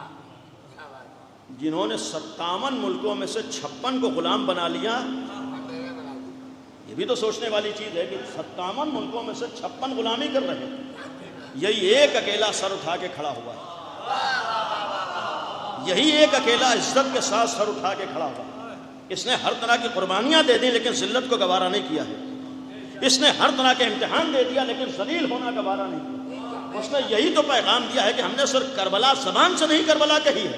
جنہوں نے 57 ملکوں میں سے 56 کو غلام بنا لیا، یہ بھی تو سوچنے والی چیز ہے کہ 57 ملکوں میں سے 56 غلامی کر رہے ہیں، یہی ایک اکیلا سر اٹھا کے کھڑا ہوا ہے، یہی ایک اکیلا عزت کے ساتھ سر اٹھا کے کھڑا ہوا ہے۔ اس نے ہر طرح کی قربانیاں دے دیں لیکن ذلت کو گوارا نہیں کیا ہے، اس نے ہر طرح کے امتحان دے دیا لیکن ذلیل ہونا گوارا نہیں کیا۔ اس نے یہی تو پیغام دیا ہے کہ ہم نے صرف کربلا زبان سے نہیں کربلا کہی ہے،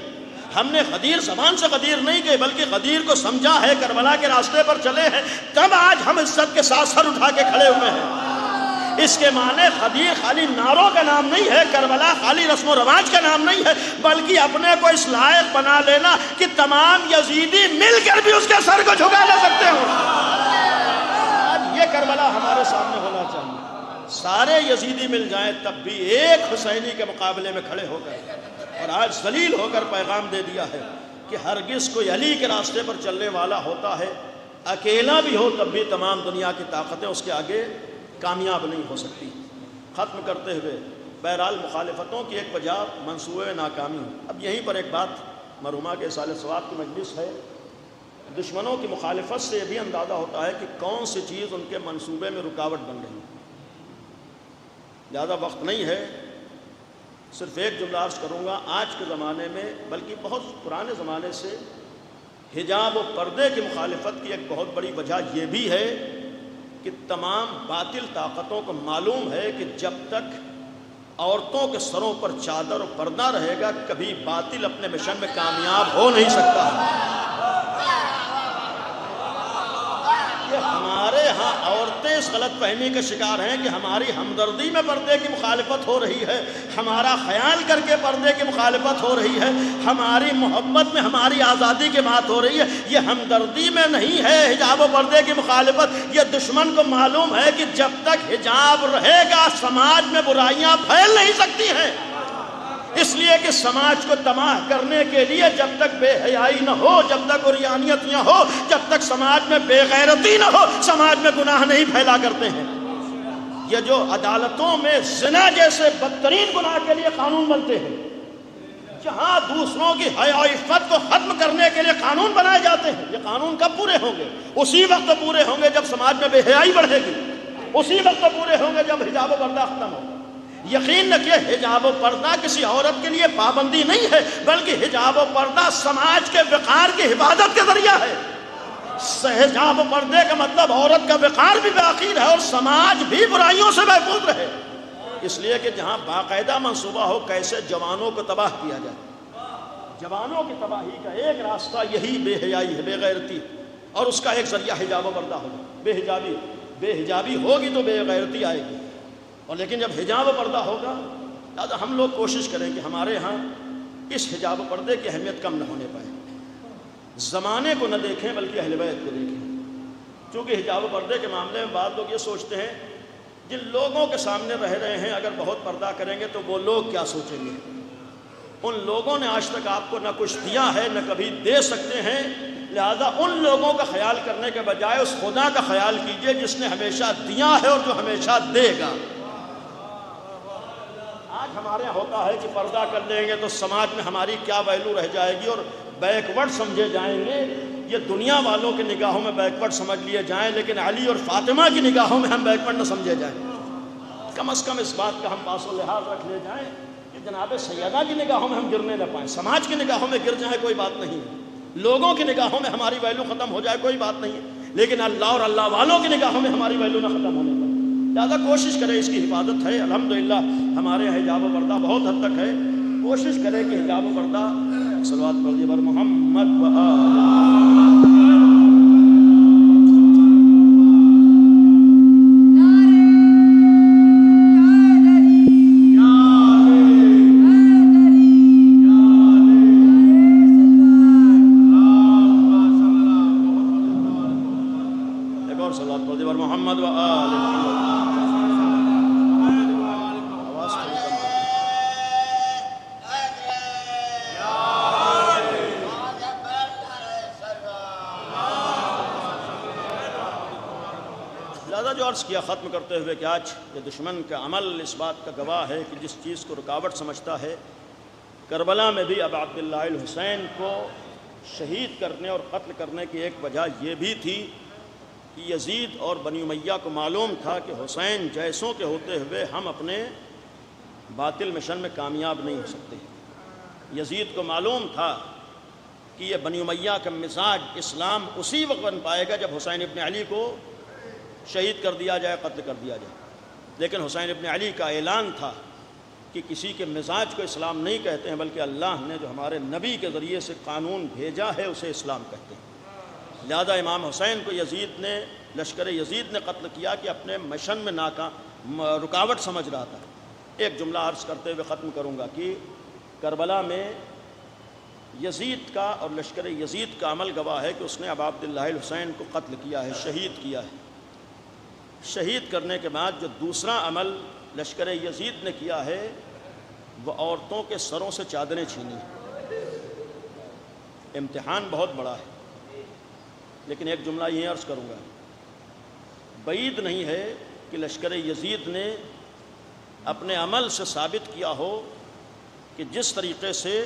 ہم نے غدیر زبان سے غدیر نہیں کہی بلکہ غدیر کو سمجھا ہے، کربلا کے راستے پر چلے ہیں، تب آج ہم عزت کے ساتھ سر اٹھا کے کھڑے ہوئے ہیں۔ اس کے معنی غدیر خالی نعروں کا نام نہیں ہے، کربلا خالی رسم و رواج کا نام نہیں ہے، بلکہ اپنے کو اس لائق بنا لینا کہ تمام یزیدی مل کر بھی اس کے سر کو جھکا نہ سکتے ہوں۔ آج یہ کربلا ہمارے سامنے ہونا چاہیے، سارے یزیدی مل جائیں تب بھی ایک حسینی کے مقابلے میں کھڑے ہو کر، اور آج ذلیل ہو کر پیغام دے دیا ہے کہ ہرگز کوئی علی کے راستے پر چلنے والا ہوتا ہے، اکیلا بھی ہو تب بھی تمام دنیا کی طاقتیں اس کے آگے کامیاب نہیں ہو سکتی۔ ختم کرتے ہوئے بہرحال مخالفتوں کی ایک وجہ منصوبے ناکامی ہے۔ اب یہیں پر ایک بات، مرحومہ کے سال ثواب کی مجلس ہے، دشمنوں کی مخالفت سے یہ بھی اندازہ ہوتا ہے کہ کون سی چیز ان کے منصوبے میں رکاوٹ بن رہی ہے۔ زیادہ وقت نہیں ہے، صرف ایک جملہ عرض کروں گا۔ آج کے زمانے میں بلکہ بہت پرانے زمانے سے حجاب و پردے کی مخالفت کی ایک بہت بڑی وجہ یہ بھی ہے کہ تمام باطل طاقتوں کو معلوم ہے کہ جب تک عورتوں کے سروں پر چادر و پردہ رہے گا کبھی باطل اپنے مشن میں کامیاب ہو نہیں سکتا۔ ہمارے ہاں عورتیں اس غلط فہمی کا شکار ہیں کہ ہماری ہمدردی میں پردے کی مخالفت ہو رہی ہے، ہمارا خیال کر کے پردے کی مخالفت ہو رہی ہے، ہماری محبت میں ہماری آزادی کی بات ہو رہی ہے۔ یہ ہمدردی میں نہیں ہے حجاب و پردے کی مخالفت، یہ دشمن کو معلوم ہے کہ جب تک حجاب رہے گا سماج میں برائیاں پھیل نہیں سکتی ہیں، اس لیے کہ سماج کو تباہ کرنے کے لیے جب تک بے حیائی نہ ہو، جب تک عریانیت نہ ہو، جب تک سماج میں بے غیرتی نہ ہو، سماج میں گناہ نہیں پھیلا کرتے ہیں۔ یہ جو عدالتوں میں زنا جیسے بدترین گناہ کے لیے قانون بنتے ہیں، جہاں دوسروں کی حیا و عفت کو ختم کرنے کے لیے قانون بنائے جاتے ہیں، یہ قانون کب پورے ہوں گے؟ اسی وقت پورے ہوں گے جب سماج میں بے حیائی بڑھے گی، اسی وقت پورے ہوں گے جب حجاب و پردہ ختم ہوگا۔ یقین رکھیے حجاب و پردہ کسی عورت کے لیے پابندی نہیں ہے بلکہ حجاب و پردہ سماج کے وقار کی حفاظت کے ذریعہ ہے۔ حجاب و پردے کا مطلب عورت کا وقار بھی باقی ہے اور سماج بھی برائیوں سے محفوظ رہے، اس لیے کہ جہاں باقاعدہ منصوبہ ہو کیسے جوانوں کو تباہ کیا جائے۔ جوانوں کی تباہی کا ایک راستہ یہی بے حیائی ہے، بے غیرتی، اور اس کا ایک ذریعہ حجاب و پردہ ہوگا۔ بے حجابی ہوگی تو بے غیرتی آئے گی، اور لیکن جب حجاب و پردہ ہوگا لہٰذا ہم لوگ کوشش کریں کہ ہمارے ہاں اس حجاب و پردے کی اہمیت کم نہ ہونے پائے، زمانے کو نہ دیکھیں بلکہ اہل بیت کو دیکھیں۔ چونکہ حجاب و پردے کے معاملے میں بعض لوگ یہ سوچتے ہیں جن لوگوں کے سامنے رہ رہے ہیں اگر بہت پردہ کریں گے تو وہ لوگ کیا سوچیں گے۔ ان لوگوں نے آج تک آپ کو نہ کچھ دیا ہے نہ کبھی دے سکتے ہیں، لہذا ان لوگوں کا خیال کرنے کے بجائے اس خدا کا خیال کیجئے جس نے ہمیشہ دیا ہے اور جو ہمیشہ دے گا۔ آج ہمارے یہاں ہوتا ہے کہ پردہ کر لیں گے تو سماج میں ہماری کیا ویلو رہ جائے گی اور بیکورڈ سمجھے جائیں گے، یہ دنیا والوں کی نگاہوں میں بیکورڈ سمجھ لیے جائیں، لیکن علی اور فاطمہ کی نگاہوں میں ہم بیکورڈ نہ سمجھے جائیں۔ کم از کم اس بات کا ہم پاس و لحاظ رکھ لے جائیں کہ جناب سیدہ کی نگاہوں میں ہم گرنے نہ پائیں، سماج کی نگاہوں میں گر جائیں کوئی بات نہیں ہے، لوگوں کی نگاہوں میں ہماری ویلو ختم ہو جائے کوئی بات نہیں ہے، لیکن اللہ اور اللہ والوں کی نگاہوں میں ہماری ویلو نہ ختم ہونے پائے۔ لہٰذا کوشش کرے، اس کی حفاظت ہے، الحمدللہ ہمارے یہاں حجاب و پردہ بہت حد تک ہے، کوشش کرے کہ حجاب و پردہ صلوات پڑھیے بر محمد و کیا ختم کرتے ہوئے کہ آج یہ دشمن کا عمل اس بات کا گواہ ہے کہ جس چیز کو رکاوٹ سمجھتا ہے، کربلا میں بھی ابا عبداللہ الحسین کو شہید کرنے اور قتل کرنے کی ایک وجہ یہ بھی تھی کہ یزید اور بنی امیہ کو معلوم تھا کہ حسین جیسوں کے ہوتے ہوئے ہم اپنے باطل مشن میں کامیاب نہیں ہو سکتے۔ یزید کو معلوم تھا کہ یہ بنی امیہ کا مزاج اسلام اسی وقت بن پائے گا جب حسین ابن علی کو شہید کر دیا جائے، قتل کر دیا جائے، لیکن حسین ابن علی کا اعلان تھا کہ کسی کے مزاج کو اسلام نہیں کہتے ہیں، بلکہ اللہ نے جو ہمارے نبی کے ذریعے سے قانون بھیجا ہے اسے اسلام کہتے ہیں۔ لہذا امام حسین کو لشکر یزید نے قتل کیا کہ اپنے مشن میں رکاوٹ سمجھ رہا تھا۔ ایک جملہ عرض کرتے ہوئے ختم کروں گا کہ کربلا میں یزید کا اور لشکر یزید کا عمل گواہ ہے کہ اس نے ابا عبداللہ الحسین کو قتل کیا ہے، شہید کیا ہے۔ شہید کرنے کے بعد جو دوسرا عمل لشکر یزید نے کیا ہے وہ عورتوں کے سروں سے چادریں چھینی۔ امتحان بہت بڑا ہے، لیکن ایک جملہ یہ عرض کروں گا، بعید نہیں ہے کہ لشکر یزید نے اپنے عمل سے ثابت کیا ہو کہ جس طریقے سے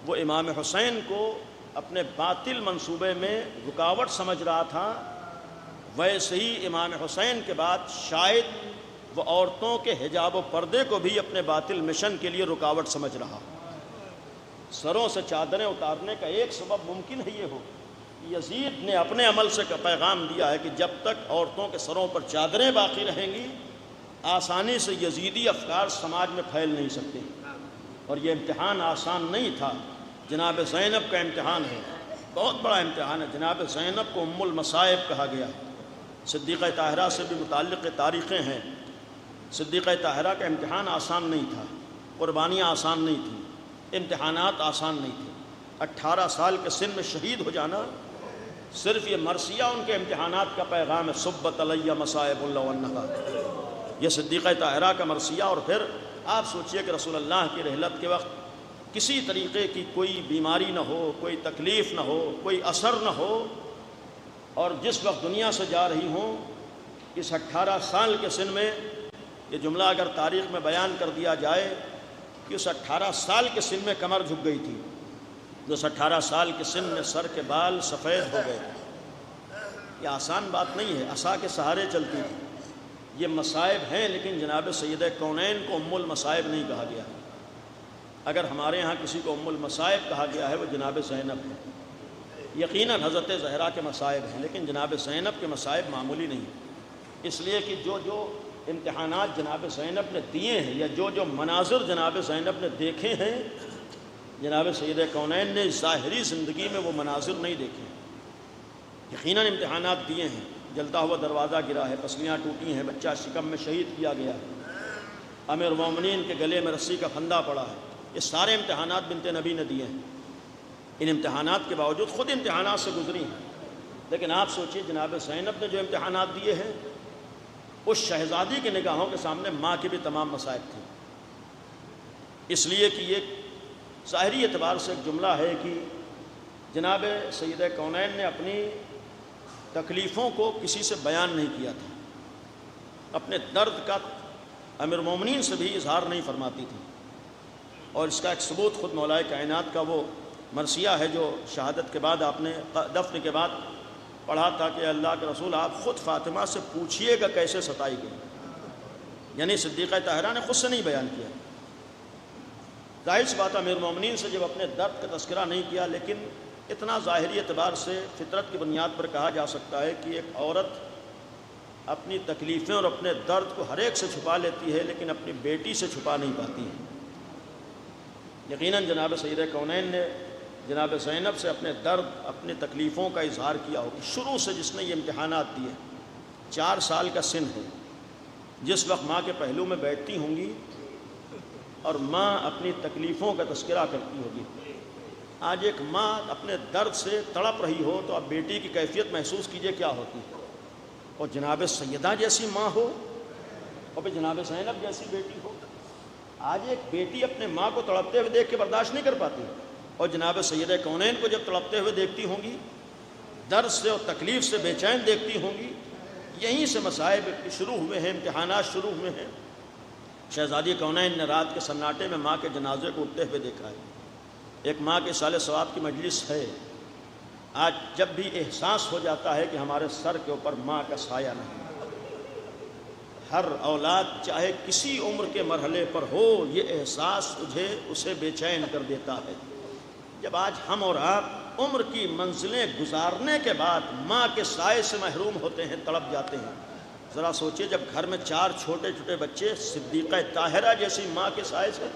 وہ امام حسین کو اپنے باطل منصوبے میں رکاوٹ سمجھ رہا تھا، ویسے ہی امام حسین کے بعد شاید وہ عورتوں کے حجاب و پردے کو بھی اپنے باطل مشن کے لیے رکاوٹ سمجھ رہا۔ سروں سے چادریں اتارنے کا ایک سبب ممکن ہے یہ ہو، یزید نے اپنے عمل سے پیغام دیا ہے کہ جب تک عورتوں کے سروں پر چادریں باقی رہیں گی آسانی سے یزیدی افکار سماج میں پھیل نہیں سکتے، اور یہ امتحان آسان نہیں تھا۔ جناب زینب کا امتحان ہے، بہت بڑا امتحان ہے۔ جناب زینب کو ام المصائب کہا گیا، صدیقہ طاہرہ سے بھی متعلق تاریخیں ہیں۔ صدیقہ طاہرہ کا امتحان آسان نہیں تھا، قربانیاں آسان نہیں تھیں، امتحانات آسان نہیں تھے۔ 18 سال کے سن میں شہید ہو جانا، صرف یہ مرثیہ ان کے امتحانات کا پیغام ہے، صبت علیہ مصائب اللہ ونہا، یہ صدیقہ طاہرہ کا مرثیہ۔ اور پھر آپ سوچئے کہ رسول اللہ کی رحلت کے وقت کسی طریقے کی کوئی بیماری نہ ہو، کوئی تکلیف نہ ہو، کوئی اثر نہ ہو، اور جس وقت دنیا سے جا رہی ہوں اس 18 سال کے سن میں، یہ جملہ اگر تاریخ میں بیان کر دیا جائے کہ اس 18 سال کے سن میں کمر جھک گئی تھی، اس 18 سال کے سن میں سر کے بال سفید ہو گئے تھے۔ یہ آسان بات نہیں ہے، عصا کے سہارے چلتی تھی۔ یہ مصائب ہیں، لیکن جناب سید کونین کو ام المصائب نہیں کہا گیا۔ اگر ہمارے یہاں کسی کو ام المصائب کہا گیا ہے وہ جناب زینب ہے۔ یقیناً حضرت زہرا کے مصائب ہیں، لیکن جناب زینب کے مصائب معمولی نہیں ہیں، اس لیے کہ جو امتحانات جناب زینب نے دیے ہیں، یا جو مناظر جناب زینب نے دیکھے ہیں، جناب سید کونین نے ظاہری زندگی میں وہ مناظر نہیں دیکھے۔ یقیناً امتحانات دیے ہیں، جلتا ہوا دروازہ گرا ہے، پسلیاں ٹوٹی ہیں، بچہ شکم میں شہید کیا گیا ہے، امیر المومنین کے گلے میں رسی کا پھندا پڑا ہے۔ یہ سارے امتحانات بنت نبی نے دیے ہیں۔ ان امتحانات کے باوجود خود امتحانات سے گزری ہیں، لیکن آپ سوچئے جناب زینب نے جو امتحانات دیے ہیں، اس شہزادی کی نگاہوں کے سامنے ماں کے بھی تمام مصائب تھے۔ اس لیے کہ یہ ظاہری اعتبار سے ایک جملہ ہے کہ جناب سید کونین نے اپنی تکلیفوں کو کسی سے بیان نہیں کیا تھا، اپنے درد کا امیر المومنین سے بھی اظہار نہیں فرماتی تھی، اور اس کا ایک ثبوت خود مولائے کائنات کا وہ مرثیہ ہے جو شہادت کے بعد آپ نے دفن کے بعد پڑھا تھا کہ اللہ کے رسول آپ خود فاطمہ سے پوچھئے گا کیسے ستائی گئی، یعنی صدیقہ طاہرہ نے خود سے نہیں بیان کیا۔ ظاہر سی بات امیر المومنین سے جب اپنے درد کا تذکرہ نہیں کیا، لیکن اتنا ظاہری اعتبار سے فطرت کی بنیاد پر کہا جا سکتا ہے کہ ایک عورت اپنی تکلیفیں اور اپنے درد کو ہر ایک سے چھپا لیتی ہے، لیکن اپنی بیٹی سے چھپا نہیں پاتی ہے۔ یقیناً جناب سید کونین نے جناب زینب سے اپنے درد، اپنی تکلیفوں کا اظہار کیا ہوگا۔ شروع سے جس نے یہ امتحانات دیے، 4 سال کا سن ہے، جس وقت ماں کے پہلو میں بیٹھتی ہوں گی اور ماں اپنی تکلیفوں کا تذکرہ کرتی ہوگی۔ آج ایک ماں اپنے درد سے تڑپ رہی ہو تو اب بیٹی کی کیفیت محسوس کیجئے کیا ہوتی ہے، اور جناب سیدہ جیسی ماں ہو اور پھر جناب زینب جیسی بیٹی ہو۔ آج ایک بیٹی اپنے ماں کو تڑپتے ہوئے دیکھ کے برداشت نہیں کر پاتی، اور جناب سید کونین کو جب تڑپتے ہوئے دیکھتی ہوں گی، درد سے اور تکلیف سے بے چین دیکھتی ہوں گی۔ یہیں سے مصائب شروع ہوئے ہیں، امتحانات شروع ہوئے ہیں۔ شہزادی کونین نے رات کے سناٹے میں ماں کے جنازے کو اٹھتے ہوئے دیکھا ہے۔ ایک ماں کے سال ثواب کی مجلس ہے۔ آج جب بھی احساس ہو جاتا ہے کہ ہمارے سر کے اوپر ماں کا سایہ نہیں، ہر اولاد چاہے کسی عمر کے مرحلے پر ہو، یہ احساس اسے بے چین کر دیتا ہے۔ جب آج ہم اور آپ عمر کی منزلیں گزارنے کے بعد ماں کے سائے سے محروم ہوتے ہیں، تڑپ جاتے ہیں، ذرا سوچئے جب گھر میں 4 چھوٹے چھوٹے بچے صدیقہ طاہرہ جیسی ماں کے سائے سے،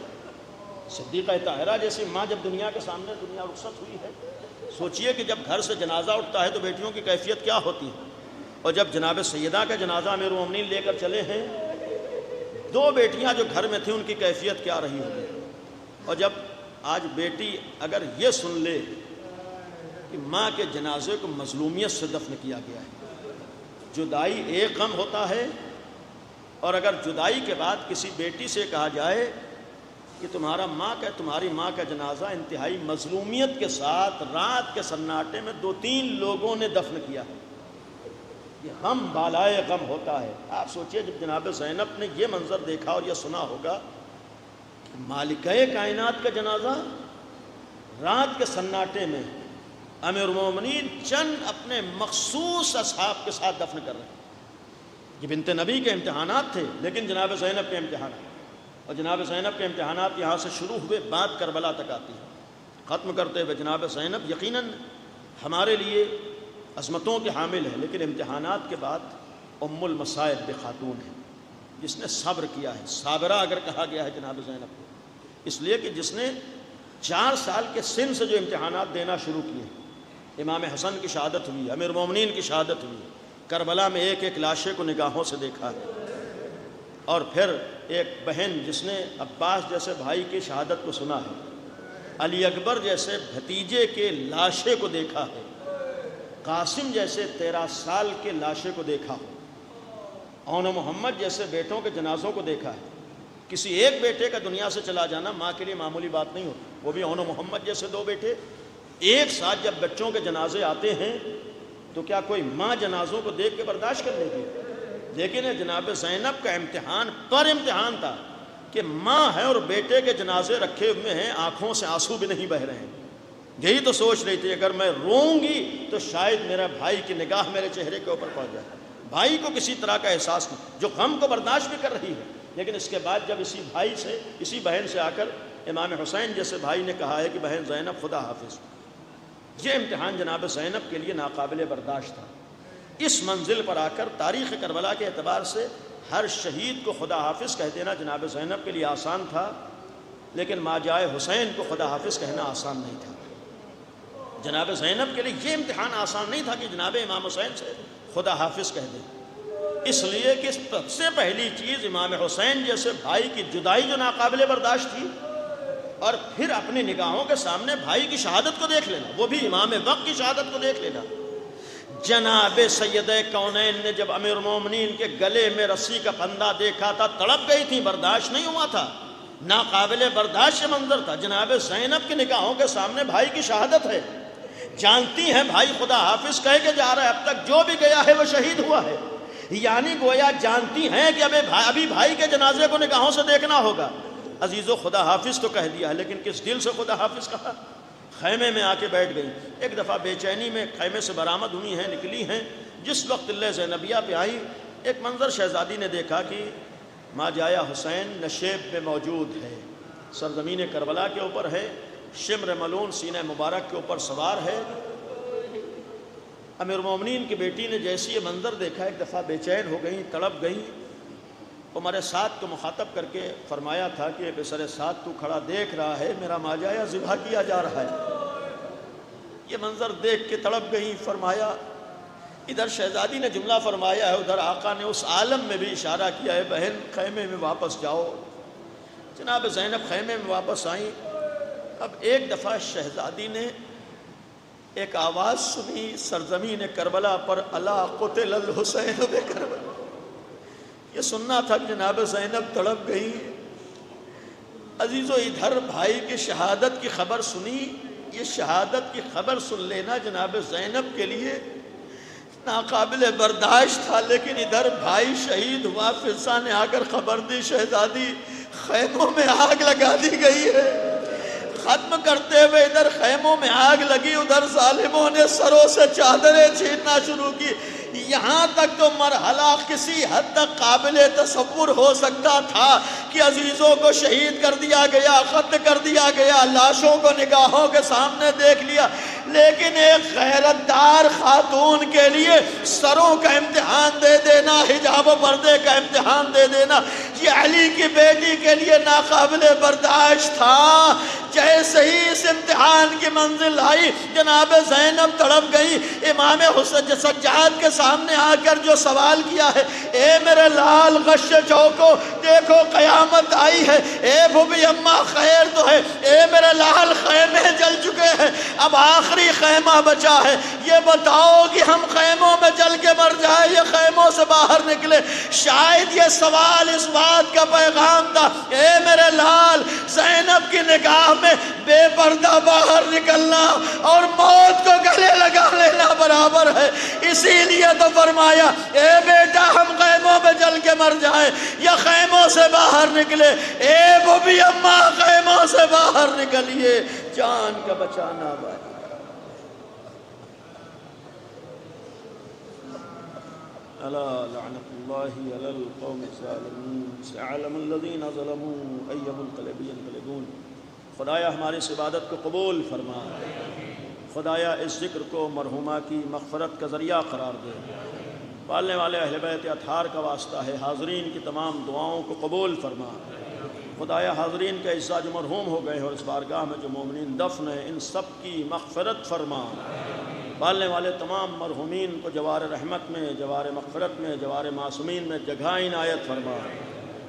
صدیقہ طاہرہ جیسی ماں جب دنیا کے سامنے دنیا رخصت ہوئی ہے، سوچئے کہ جب گھر سے جنازہ اٹھتا ہے تو بیٹیوں کی کیفیت کیا ہوتی ہے، اور جب جناب سیدہ کا جنازہ امیر المومنین لے کر چلے ہیں، 2 بیٹیاں جو گھر میں تھیں ان کی کیفیت کیا رہی ہوگی۔ اور جب آج بیٹی اگر یہ سن لے کہ ماں کے جنازے کو مظلومیت سے دفن کیا گیا ہے، جدائی ایک غم ہوتا ہے، اور اگر جدائی کے بعد کسی بیٹی سے کہا جائے کہ تمہاری ماں کا جنازہ انتہائی مظلومیت کے ساتھ رات کے سناٹے میں 2-3 لوگوں نے دفن کیا ہے، یہ غم بالائے غم ہوتا ہے۔ آپ سوچئے جب جناب زینب نے یہ منظر دیکھا اور یہ سنا ہوگا کہ مالکہ کائنات کا جنازہ رات کے سناٹے میں امیر المومنین چند اپنے مخصوص اصحاب کے ساتھ دفن کر رہے ہیں۔ یہ بنت نبی کے امتحانات تھے، لیکن جناب زینب کے امتحانات، اور جناب زینب کے امتحانات یہاں سے شروع ہوئے، بات کربلا تک آتی ہے۔ ختم کرتے ہوئے جناب زینب یقیناً ہمارے لیے عظمتوں کے حامل ہے، لیکن امتحانات کے بعد ام المصائب بے خاتون ہے، جس نے صبر کیا ہے۔ صابرہ اگر کہا گیا ہے جناب زینب کو، اس لیے کہ جس نے 4 سال کے سن سے جو امتحانات دینا شروع کیے۔ امام حسن کی شہادت ہوئی، امیر المومنین کی شہادت ہوئی، کربلا میں ایک ایک لاشے کو نگاہوں سے دیکھا ہے، اور پھر ایک بہن جس نے عباس جیسے بھائی کی شہادت کو سنا ہے، علی اکبر جیسے بھتیجے کے لاشے کو دیکھا ہے، قاسم جیسے 13 سال کے لاشے کو دیکھا ہو، اون محمد جیسے بیٹوں کے جنازوں کو دیکھا ہے۔ کسی ایک بیٹے کا دنیا سے چلا جانا ماں کے لیے معمولی بات نہیں ہوتی، وہ بھی اون محمد جیسے 2 بیٹے ایک ساتھ جب بچوں کے جنازے آتے ہیں تو کیا کوئی ماں جنازوں کو دیکھ کے برداشت کر لے گی؟ لیکن جناب زینب کا امتحان پر امتحان تھا کہ ماں ہے اور بیٹے کے جنازے رکھے ہوئے ہیں، آنکھوں سے آنسو بھی نہیں بہ رہے ہیں۔ یہی تو سوچ رہی تھی اگر میں روؤں گی تو شاید میرا بھائی کی نگاہ میرے چہرے کے اوپر پڑ جائے۔ بھائی کو کسی طرح کا احساس نہیں، جو غم کو برداشت بھی کر رہی ہے، لیکن اس کے بعد جب اسی بہن سے آ کر امام حسین جیسے بھائی نے کہا ہے کہ بہن زینب خدا حافظ، یہ امتحان جناب زینب کے لیے ناقابل برداشت تھا۔ اس منزل پر آ کر تاریخ کربلا کے اعتبار سے ہر شہید کو خدا حافظ کہہ دینا جناب زینب کے لیے آسان تھا، لیکن ماجائے حسین کو خدا حافظ کہنا آسان نہیں تھا۔ جناب زینب کے لیے یہ امتحان آسان نہیں تھا کہ جناب امام حسین سے خدا حافظ کہہ دیں، اس لیے کہ سب سے پہلی چیز امام حسین جیسے بھائی کی جدائی جو ناقابل برداشت تھی، اور پھر اپنی نگاہوں کے سامنے بھائی کی شہادت کو دیکھ لینا، وہ بھی امام وقت کی شہادت کو دیکھ لینا۔ جناب سید کونین نے جب امیر المومنین کے گلے میں رسی کا پھندا دیکھا تھا تڑپ گئی تھی، برداشت نہیں ہوا تھا، ناقابل برداشت یہ منظر تھا۔ جناب زینب کی نگاہوں کے سامنے بھائی کی شہادت ہے، جانتی ہیں بھائی خدا حافظ کہہ کے جا رہا ہے، اب تک جو بھی گیا ہے وہ شہید ہوا ہے، یعنی گویا جانتی ہیں کہ ابھی بھائی کے جنازے کو نگاہوں سے دیکھنا ہوگا۔ عزیزو خدا حافظ تو کہہ دیا ہے، لیکن کس دل سے خدا حافظ کہا؟ خیمے میں آ کے بیٹھ گئی۔ ایک دفعہ بے چینی میں خیمے سے برآمد ہوئی ہیں، نکلی ہیں، جس وقت اللہ زینبیہ پہ آئی، ایک منظر شہزادی نے دیکھا کہ ماں جایا حسین نشیب میں موجود ہے، سرزمین کربلا کے اوپر ہے، شمر ملون سینہ مبارک کے اوپر سوار ہے۔ امیر المومنین کی بیٹی نے جیسی یہ منظر دیکھا ایک دفعہ بے چین ہو گئیں، تڑپ گئیں۔ عمر سعد کو مخاطب کر کے فرمایا تھا کہ بسر سعد تو کھڑا دیکھ رہا ہے، میرا ماجایا ذبح کیا جا رہا ہے۔ یہ منظر دیکھ کے تڑپ گئیں۔ فرمایا ادھر شہزادی نے جملہ فرمایا ہے، ادھر آقا نے اس عالم میں بھی اشارہ کیا ہے، بہن خیمے میں واپس جاؤ۔ جناب زینب خیمے میں واپس آئیں۔ اب ایک دفعہ شہزادی نے ایک آواز سنی سرزمین کربلا پر، الا قتل الحسین بکربلا۔ یہ سننا تھا کہ جناب زینب تڑپ گئی۔ عزیزو ادھر بھائی کی شہادت کی خبر سنی، یہ شہادت کی خبر سن لینا جناب زینب کے لیے ناقابل برداشت تھا، لیکن ادھر بھائی شہید ہوا، فضا نے آ کر خبر دی شہزادی خیموں میں آگ لگا دی گئی ہے۔ ختم کرتے ہوئے ادھر خیموں میں آگ لگی، ادھر ظالموں نے سروں سے چادریں چھیننا شروع کی۔ یہاں تک تو مرحلہ کسی حد تک قابل تصور ہو سکتا تھا کہ عزیزوں کو شہید کر دیا گیا، قتل کر دیا گیا، لاشوں کو نگاہوں کے سامنے دیکھ لیا، لیکن ایک غیرت دار خاتون کے لیے سروں کا امتحان دے دینا، حجاب و پردے کا امتحان دے دینا، یہ علی کی بیٹی کے لیے ناقابل برداشت تھا۔ جیسے ہی اس امتحان کی منزل آئی، جناب زینب تڑپ گئی۔ امام حسین سجاد کے سامنے آ کر جو سوال کیا ہے، اے میرے لال غش چوکو، دیکھو قیامت آئی ہے، اے بھوبی اماں خیر تو ہے، اے میرے لال خیمے جل چکے ہیں، اب آخری خیمہ بچا ہے، یہ بتاؤ کہ ہم خیموں میں جل کے مر جائیں یا خیموں سے باہر نکلے؟ شاید یہ سوال اس بات کا پیغام تھا، اے میرے لال، زینب کی نگاہ میں بے پردہ باہر نکلنا اور موت کو گلے لگا لینا برابر ہے۔ اسی لیے تو فرمایا، اے بیٹا ہم خیموں میں جل کے مر جائیں یا خیموں سے باہر نکلے، اے بھوبی اماں خیموں سے باہر نکلیے، جان کا بچانا بھائی۔ الا لعنت اللہ علی القوم الظالمین، سيعلم الذین ظلموا ای منقلب ینقلبون۔ خدایا ہماری اس عبادت کو قبول فرما، خدایا اس ذکر کو مرحومہ کی مغفرت کا ذریعہ قرار دے۔ پالنے والے اہل بیت اطہار کا واسطہ ہے، حاضرین کی تمام دعاؤں کو قبول فرما۔ خدایا حاضرین کے اجزاء جو مرحوم ہو گئے اور اس بارگاہ میں جو مومنین دفن ہیں، ان سب کی مغفرت فرما۔ پالنے والے تمام مرحومین کو جوار رحمت میں، جوار مغفرت میں، جوار معصومین میں جگہ عنایت فرما۔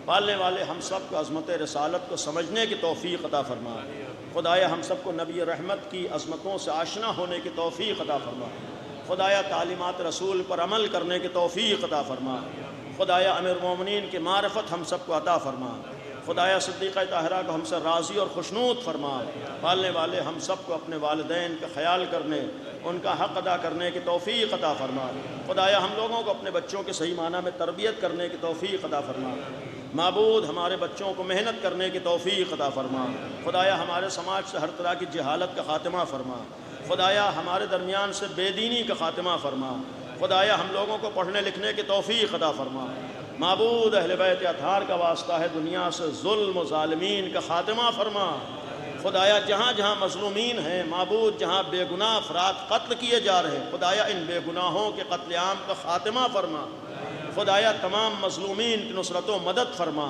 پالنے والے ہم سب کو عظمت رسالت کو سمجھنے کی توفیق عطا فرما۔ خدایا ہم سب کو نبی رحمت کی عظمتوں سے آشنا ہونے کی توفیق عطا فرما۔ خدایا تعلیمات رسول پر عمل کرنے کی توفیق عطا فرما۔ خدایا امیر المومنین کی معرفت ہم سب کو عطا فرما۔ خدایا صدیقہ طاہرہ کو ہم سے راضی اور خوشنود فرما۔ پالنے والے ہم سب کو اپنے والدین کا خیال کرنے، ان کا حق ادا کرنے کی توفیق عطا فرما۔ خدایا ہم لوگوں کو اپنے بچوں کے صحیح معنی میں تربیت کرنے کی توفیق عطا فرما۔ معبود ہمارے بچوں کو محنت کرنے کی توفیق عطا فرما۔ خدایا ہمارے سماج سے ہر طرح کی جہالت کا خاتمہ فرما۔ خدایا ہمارے درمیان سے بے دینی کا خاتمہ فرما۔ خدایا ہم لوگوں کو پڑھنے لکھنے کی توفیق عطا فرما۔ معبود اہل بیت اطہار کا واسطہ ہے، دنیا سے ظلم و ظالمین کا خاتمہ فرما۔ خدایا جہاں جہاں مظلومین ہیں، معبود جہاں بے گناہ افراد قتل کیے جا رہے ہیں، خدایا ان بے گناہوں کے قتل عام کا خاتمہ فرما۔ خدایا تمام مظلومین کی نصرت و مدد فرما۔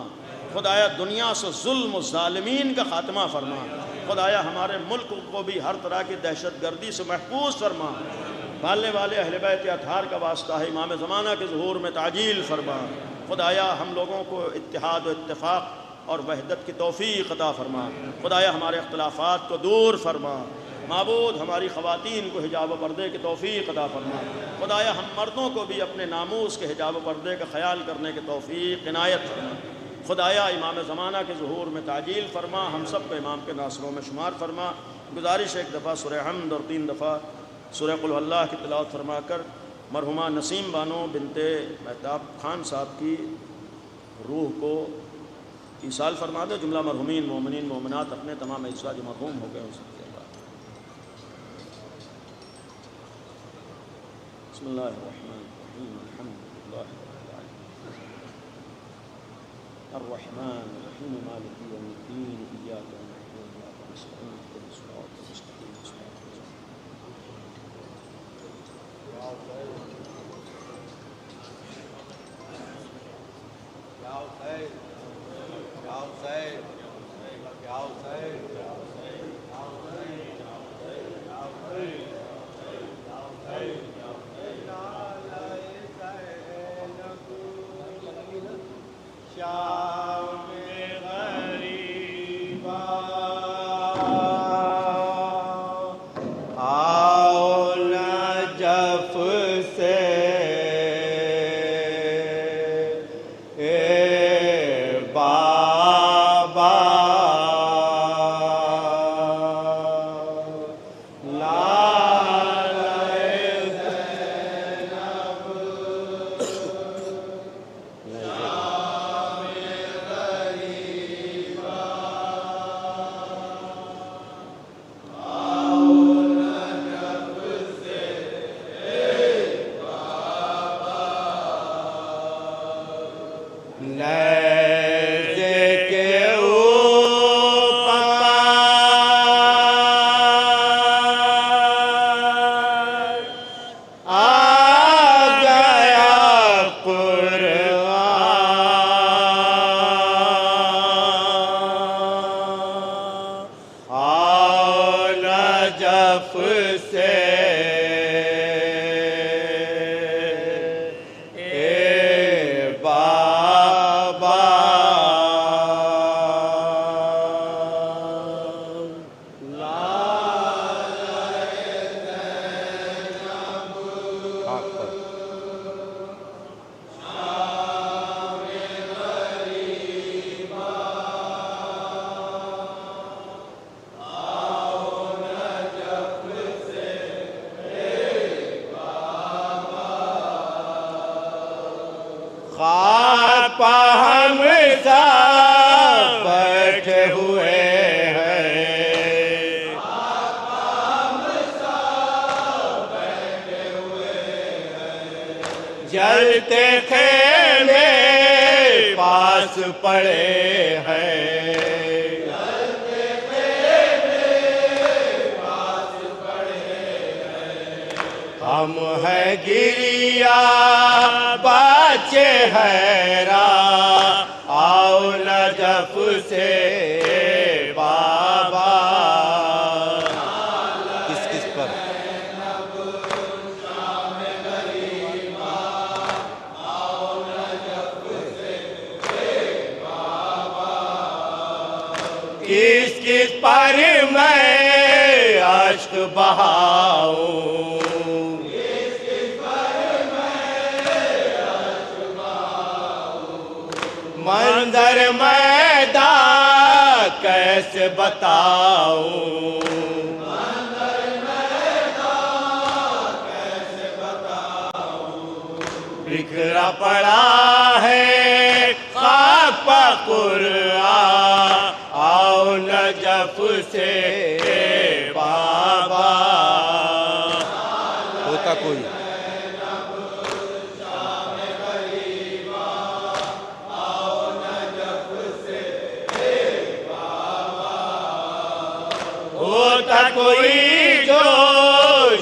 خدایا دنیا سے ظلم و ظالمین کا خاتمہ فرما۔ خدایا ہمارے ملک کو بھی ہر طرح کی دہشت گردی سے محفوظ فرما۔ پالنے والے اہل بیت اطہار کا واسطہ ہے، امام زمانہ کے ظہور میں تعجیل فرما۔ خدایا ہم لوگوں کو اتحاد و اتفاق اور وحدت کی توفیق عطا فرما۔ خدایا ہمارے اختلافات کو دور فرما۔ معبود ہماری خواتین کو حجاب و پردے کی توفیق عطا فرما۔ خدایا ہم مردوں کو بھی اپنے ناموس کے حجاب و پردے کا خیال کرنے کی توفیق عنایت فرما۔ خدایا امام زمانہ کے ظہور میں تعجیل فرما، ہم سب کو امام کے ناصروں میں شمار فرما۔ گزارش ایک دفعہ سورہ حمد اور 3 دفعہ سورہ قل اللہ کی تلاوت فرما کر مرحومہ نسیم بانو بنت مہتاب خان صاحب کی روح کو ایصال فرما دے. جملہ مرحومین مومنین مومنات اپنے تمام اجزاء جو مرحوم ہو گئے ان سب کے بعد. بسم اللہ الرحمن الرحیم الحمد للہ رب العالمین الرحمن الرحیم مالک یوم الدین ایاک نعبد و ایاک نستعین اهدنا الصراط المستقیم صراط جلتے خیمے پاس پڑے ہیں، ہم ہیں گریا بچے حیران، آؤ نجف سے بابا. کس کس پر؟ کس کس پر میں اشک بہاؤں، منظر میدان کیسے بتاؤں، بکھرا پڑا ہے خاک پہ قرآن، آؤ نجف سے بابا. ہوتا کوئی ہوتا کوئی جو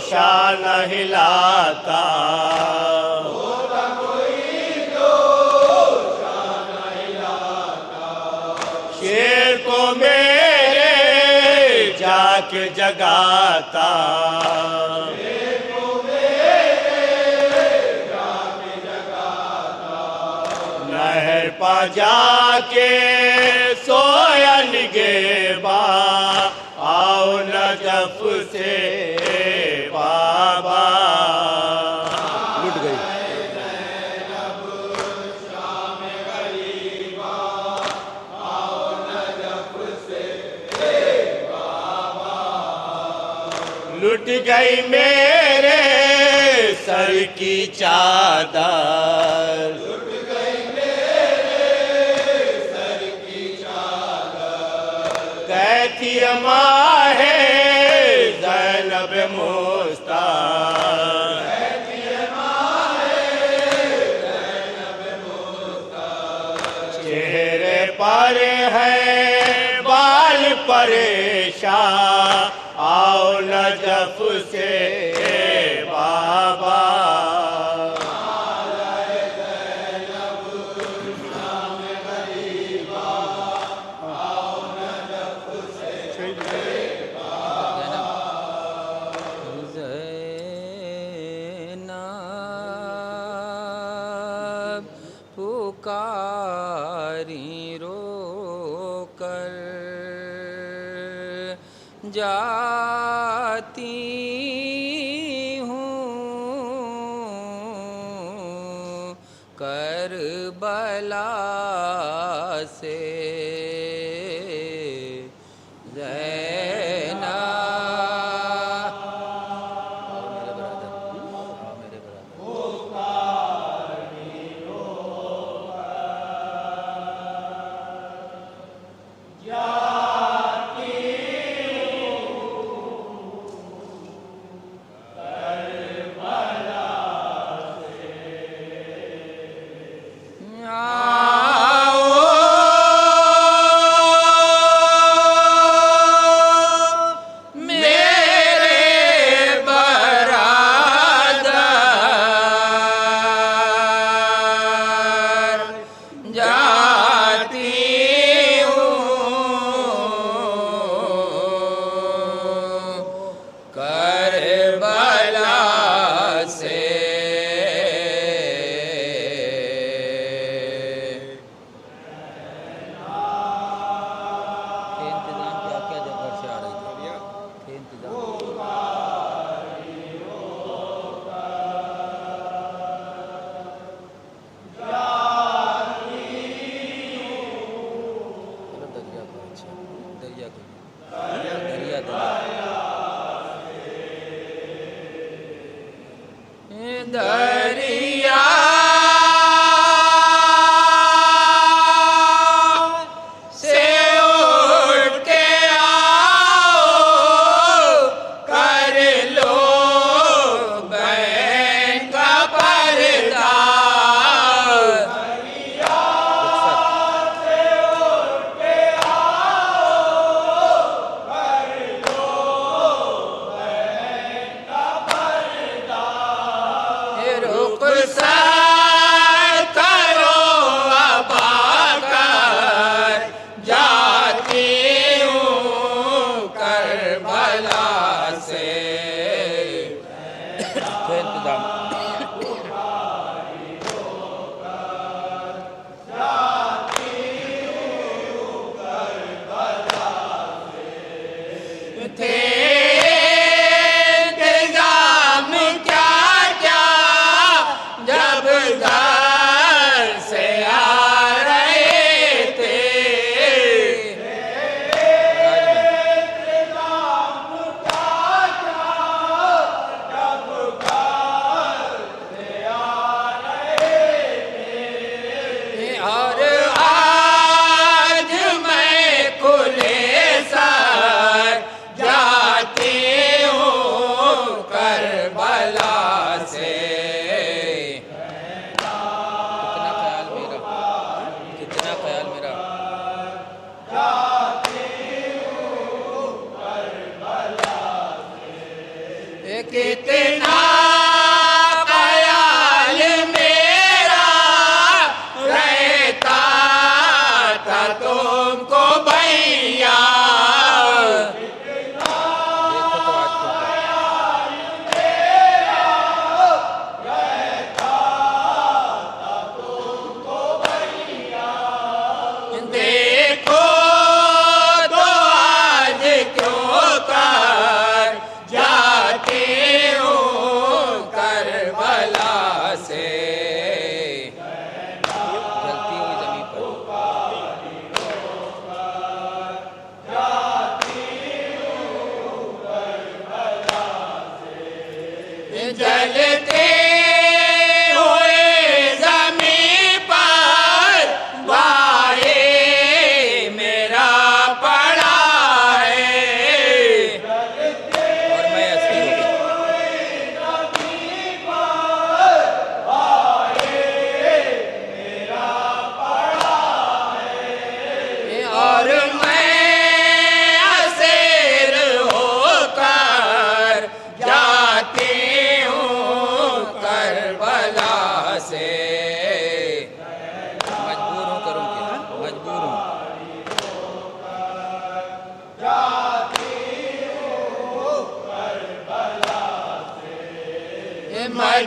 شان ہلاتا، ہوتا کوئی جو شان ہلاتا، شیر کو میرے جا کے جگاتا، شیر کو میرے جا کے جگاتا، نہر پا جا کے سویا نگہباں، آؤ نجف سے بابا. لٹ گئی لٹ گئی میرے سر کی چادر کہتی ماہ زینب مستار چہرے پر ہے بال پریشان آؤ نجف سے بابا زینب پکاری رو کر جاتی ہوں کربلا سے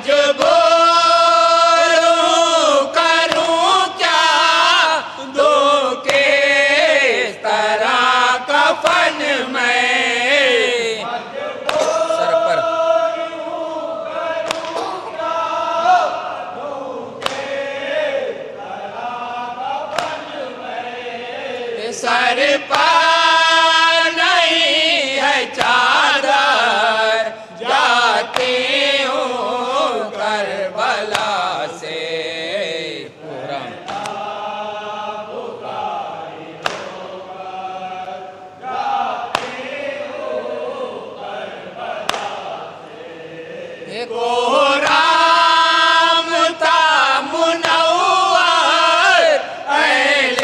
مجبور ہوں کروں کیا دوں کس طرح کفن میں سر پر سر پر نہیں ہے چادر جاتی ہوں کربلا سے پورا ایک رام تھا منور اہل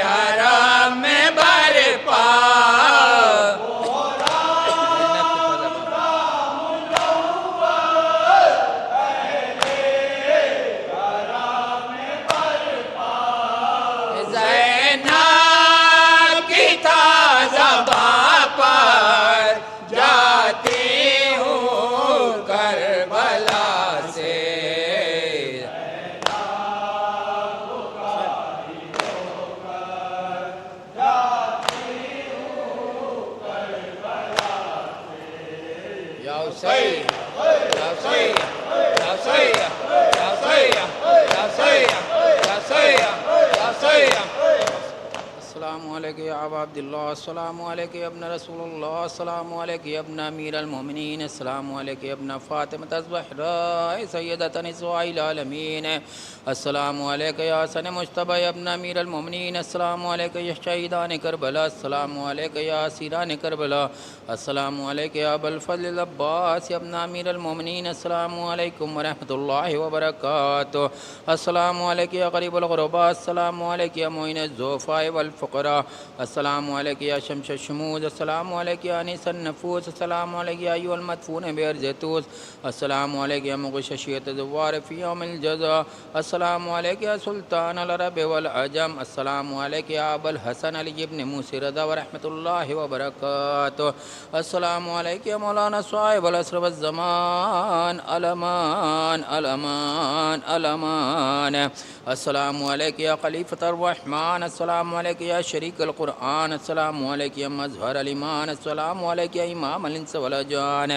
حرم میں برپا زینب کی تازہ زباں پر جاتی ہوں کربلا سے یا حسین یا حسین یا حسین یا حسین یا حسین یا حسین یا حسین السلام علیکم یا ابا عبداللہ، السلام علیکم یا ابن رسول اللہ، السلام علیکم یا ابن امیر المومنین، السلام علیکم یا ابن فاطمہ الزہراء سیدۃ نساء العالمین، السلام علیکم یا حسن مجتبی یا ابن امیر المومنین، السلام علیکم یا شہیدان کربلا، السلام علیکم یا اسیران کربلا، السلام علیکم یا ابا الفضل العباس یا ابن امیر المومنین، السلام علیکم ورحمۃ اللہ وبرکاتہ، السلام علیکم یا غریب الغرباء، السلام علیکم یا معین الضعفاء والفقراء، السلام علیکم یا شمس الشموس، السلام علیکم یا انیس النفوس، السلام علیکم یا ایھا المدفون بارض طوس، السلام علیکم یا مغش شیعۃ الزوار فی یوم الجزا، السلام علیکم یا سلطان العرب والعجم، السلام علیکم یا ابا الحسن علی بن موسی رضا ورحمۃ اللہ وبرکاتہ، السلام علیکم یا مولانا صاحب العصر والزمان الامان الامان الامان، السلام علیکم یا خلیفۃ الرحمن، السلام علیکم یا شریک القرآن، السلام علیکم یا مظہر الایمان، السلام علیکم یا امام الانس والجان،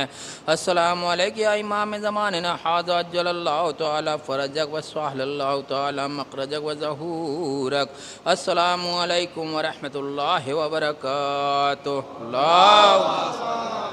السلام علیکم یا امام زماننا ھذا عجل اللہ تعالی فرجک وسہل اللہ تعالی مخرجک وظہورک، السلام علیکم ورحمۃ اللہ وبرکاتہ۔ اللہ